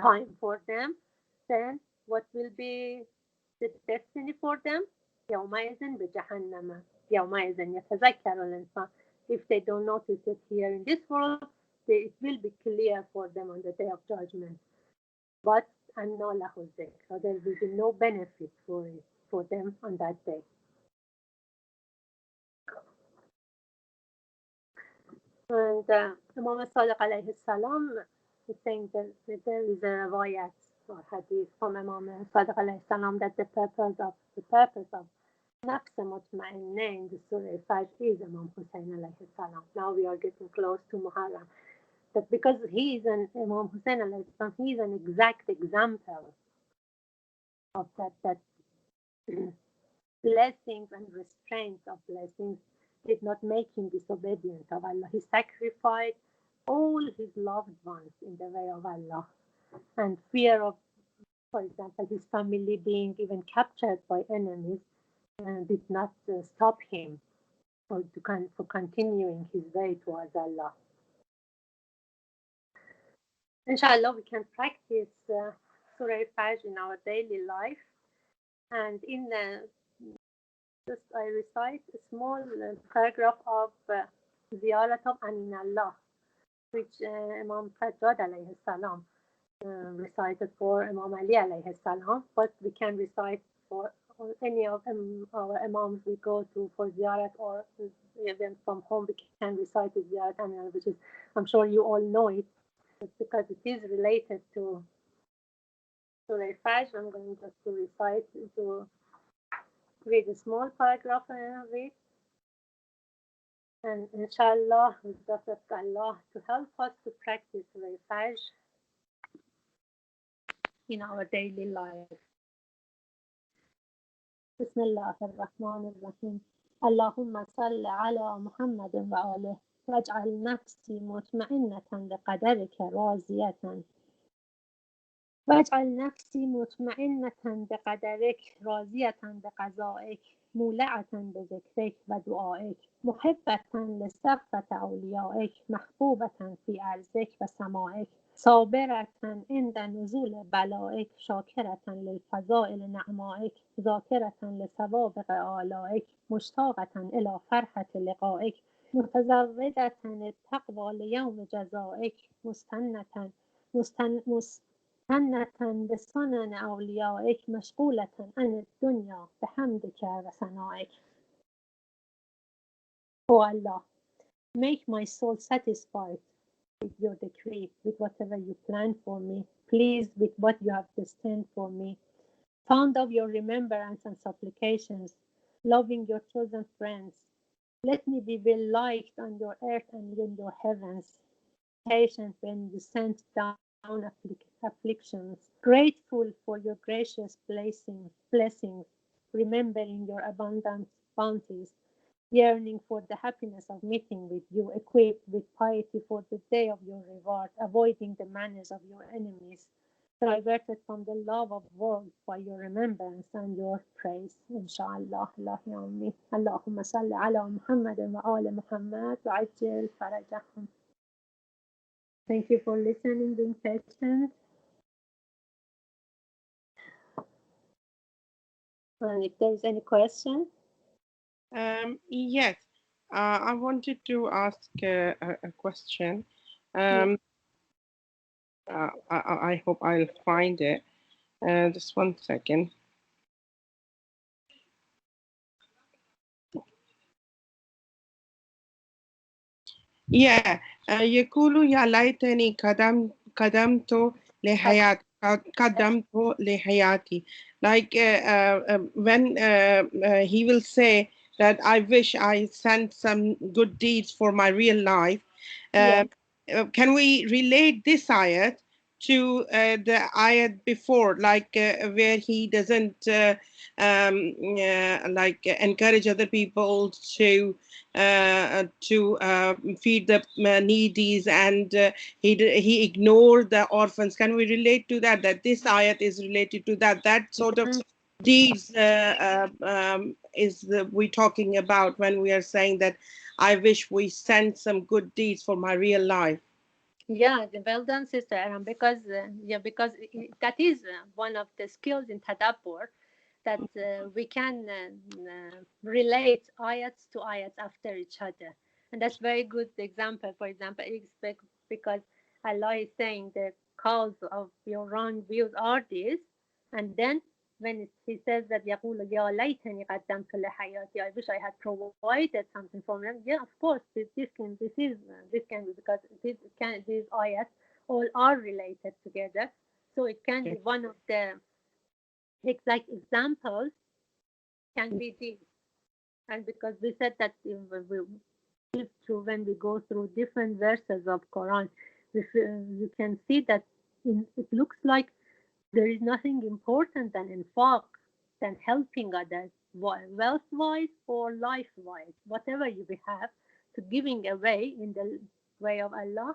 time for them, then what will be the destiny for them? يومئذ بجهنم يومئذ يتذكر الإنسان. If they don't notice it here in this world, it will be clear for them on the day of judgment. But أنى له الذكر, so there will be no benefit for them on that day. And Imam Sadiq alayhi salam is saying that there is a riwayat or hadith from Imam Sadiq alayhi salam that the purpose of Nafs Mutma'inna in the Surah Fajr is Imam Hussein alayhi salam. Now we are getting close to Muharram. That because he is Imam Hussein alayhi salam, he is an exact example of that blessings and restraints of blessings did not make him disobedient of Allah. He sacrificed all his loved ones in the way of Allah, and fear of, for example, his family being even captured by enemies did not stop him for continuing his way towards Allah. Inshallah, we can practice Surah Fajr in our daily life, and in the I recite a small paragraph of Ziyarat of Aminallah, which Imam Sajjad alayhi salam recited for Imam Ali alayhi salam, but we can recite for any of our Imams we go to for Ziyarat, or even from home we can recite the Ziyarat Aminallah, which is, I'm sure you all know it, because it is related to Surah Fajr. I'm going just to recite, to read a small paragraph of it. And inshallah, we just ask Allah to help us to practice Surah Fajr in our daily life. Bismillah ar-Rahman ar-Rahim. Allahumma salli ala Muhammadin wa alihi waj'al nafsi mutma'innatan biqadarika raziyatan. واجعل نفسي مطمئنة بقدرك راضية بقضائك مولعة بذكرك ودعائك محبة لصفة أوليائك محبوبة في أرضك وسمائك صابرة عند نزول بلائك شاكرة للفضائل نعمائك ذاكرة لسوابق آلائك مشتاقة إلى فرحة لقائك متزودة التقوى ليوم جزائك مستنة بسنن أوليائك مشغولة عن الدنيا بحمدك وثنائك. O Allah, make my soul satisfied with your decree, with whatever you plan for me, pleased with what you have destined for me, fond of your remembrance and supplications, loving your chosen friends. Let me be well liked on your earth and in your heavens, patient when you send down afflictions, grateful for your gracious blessings, remembering your abundant bounties, yearning for the happiness of meeting with you, equipped with piety for the day of your reward, avoiding the manners of your enemies, diverted from the love of world by your remembrance and your praise. Inshallah. Allahumma salli ala Muhammad wa ali Muhammad wa ajil farajahum. Thank you for listening, being patient. And if there is any question? Yes, I wanted to ask a question. I hope I'll find it. Just 1 second. Yeah, يقول يا ليتني قدمت لحياتي قدمت لحياتي. Like when he will say that I wish I sent some good deeds for my real life. Yes. Can we relate this ayat to the ayat before, like where he doesn't like encourage other people to feed the needies, and he ignored the orphans? Can we relate to that? That this ayat is related to that sort of Mhm. deeds is we talking about when we are saying that I wish we sent some good deeds for my real life. Yeah, well done, Sister Aram, because because that is one of the skills in Tadabbur, that we can relate ayats to ayats after each other, and that's very good example. For example, because Allah is saying the cause of your wrong views are these, and then when he says that يقول يا ليتني قدمت لحياتي, I wish I had provided something for them. Yeah, of course, this can be, because these ayats all are related together, so it can be Okay. one of the exact examples can be this. And because we said that when we go through different verses of Quran, you can see that it looks like there is nothing important than infaq, than helping others, wealth-wise or life-wise, whatever you have, to giving away in the way of Allah,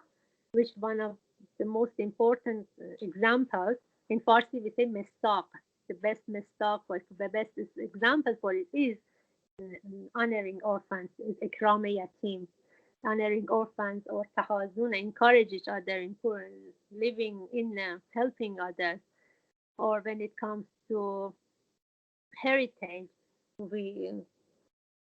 which one of the most important examples in Farsi we say mistaq. The best mistaq, or the best example for it is honoring orphans, is ikram yatim. Honoring orphans or tahazun, encourage each other in living in helping others. Or when it comes to heritage, we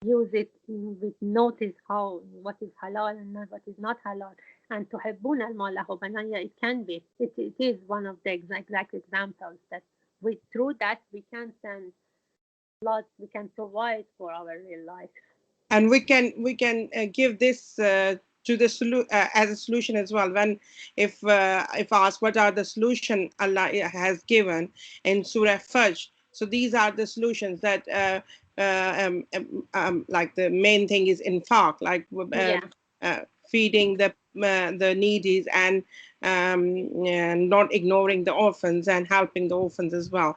use it with notice how what is halal and not what is not halal. And tuhibbuna al-mala hubban, yeah, it can be. It is one of the exact examples that through that we can send lots, we can provide for our real life. And we can give this to the as a solution as well. When if asked what are the solution Allah has given in Surah Fajr, so these are the solutions that like the main thing is infaq, like Yeah, feeding the needies, and not ignoring the orphans, and helping the orphans as well.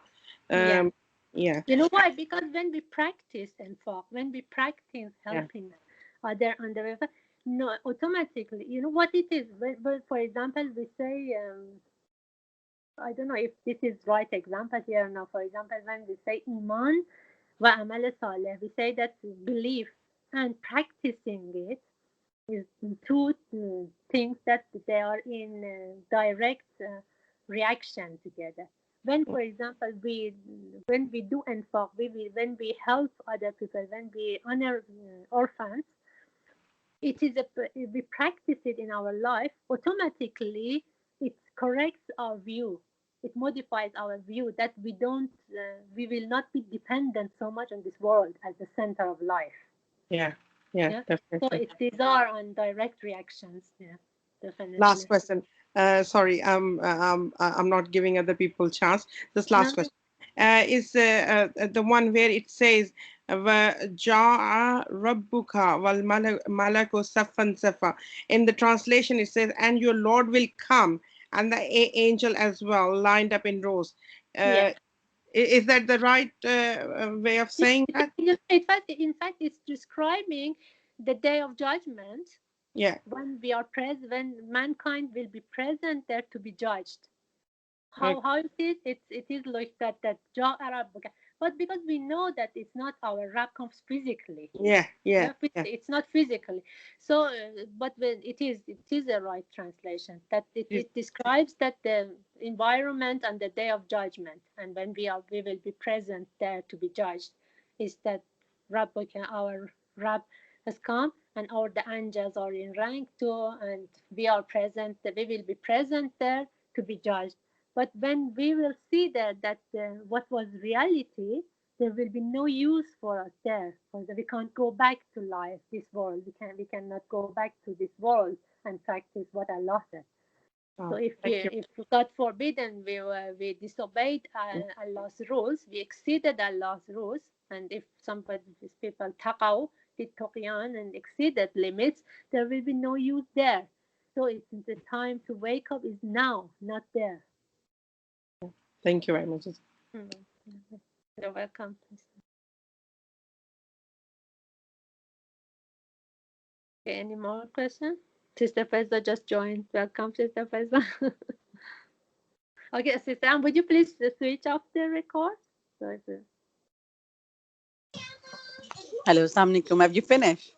yeah. um, yeah, You know why? Because when we practice infaq, when we practice yeah, helping other on the river, no, automatically, you know what it is. But for example, we say, I don't know if this is right example here or not. For example, when we say iman wa amal saleh, we say that belief and practicing it is two things that they are in direct reaction together. When, for example, when we do infaq, when we help other people, when we honor orphans, it is we practice it in our life. Automatically, it corrects our view. It modifies our view that we will not be dependent so much on this world as the center of life. yeah, yeah, Yeah. So definitely. these are on direct reactions. Yeah, Last definitely. question. Sorry, I'm not giving other people chance. This No, last question is the one where it says, "Ja'a rabbuka wal malaku saffan safa." In the translation, it says, "And your Lord will come, and the angel as well, lined up in rows." yeah. Uh, is that the right way of saying that? In fact, it's describing the day of judgment Yeah. when we are present, when mankind will be present there to be judged. Okay. How it is like that jaw Arab, but because we know that it's not our Rab comes physically. Yeah. Yeah. Yeah, Yeah. it's not physically. So but when it is a right translation, that it describes that the environment and the day of judgment, and when we will be present there to be judged, is that our Rab has come, and all the angels are in rank too, and we are present, that we will be present there to be judged. But when we will see that what was reality, there will be no use for us there, because we can't go back to life, this world. We cannot go back to this world and practice what Allah said. Oh, So if thank you. if God forbid and we disobeyed Allah's rules, we exceeded Allah's rules, and if somebody, these people taqaw, did tuqyan and exceeded limits, there will be no use there. So it's the time to wake up is now, not there. Thank you very much. You're welcome. Okay, any more questions? Sister Faiza just joined. Welcome, Sister Faiza. Okay, Sister Ann, would you please switch off the record? So Hello, Assalamu alaikum. Have you finished?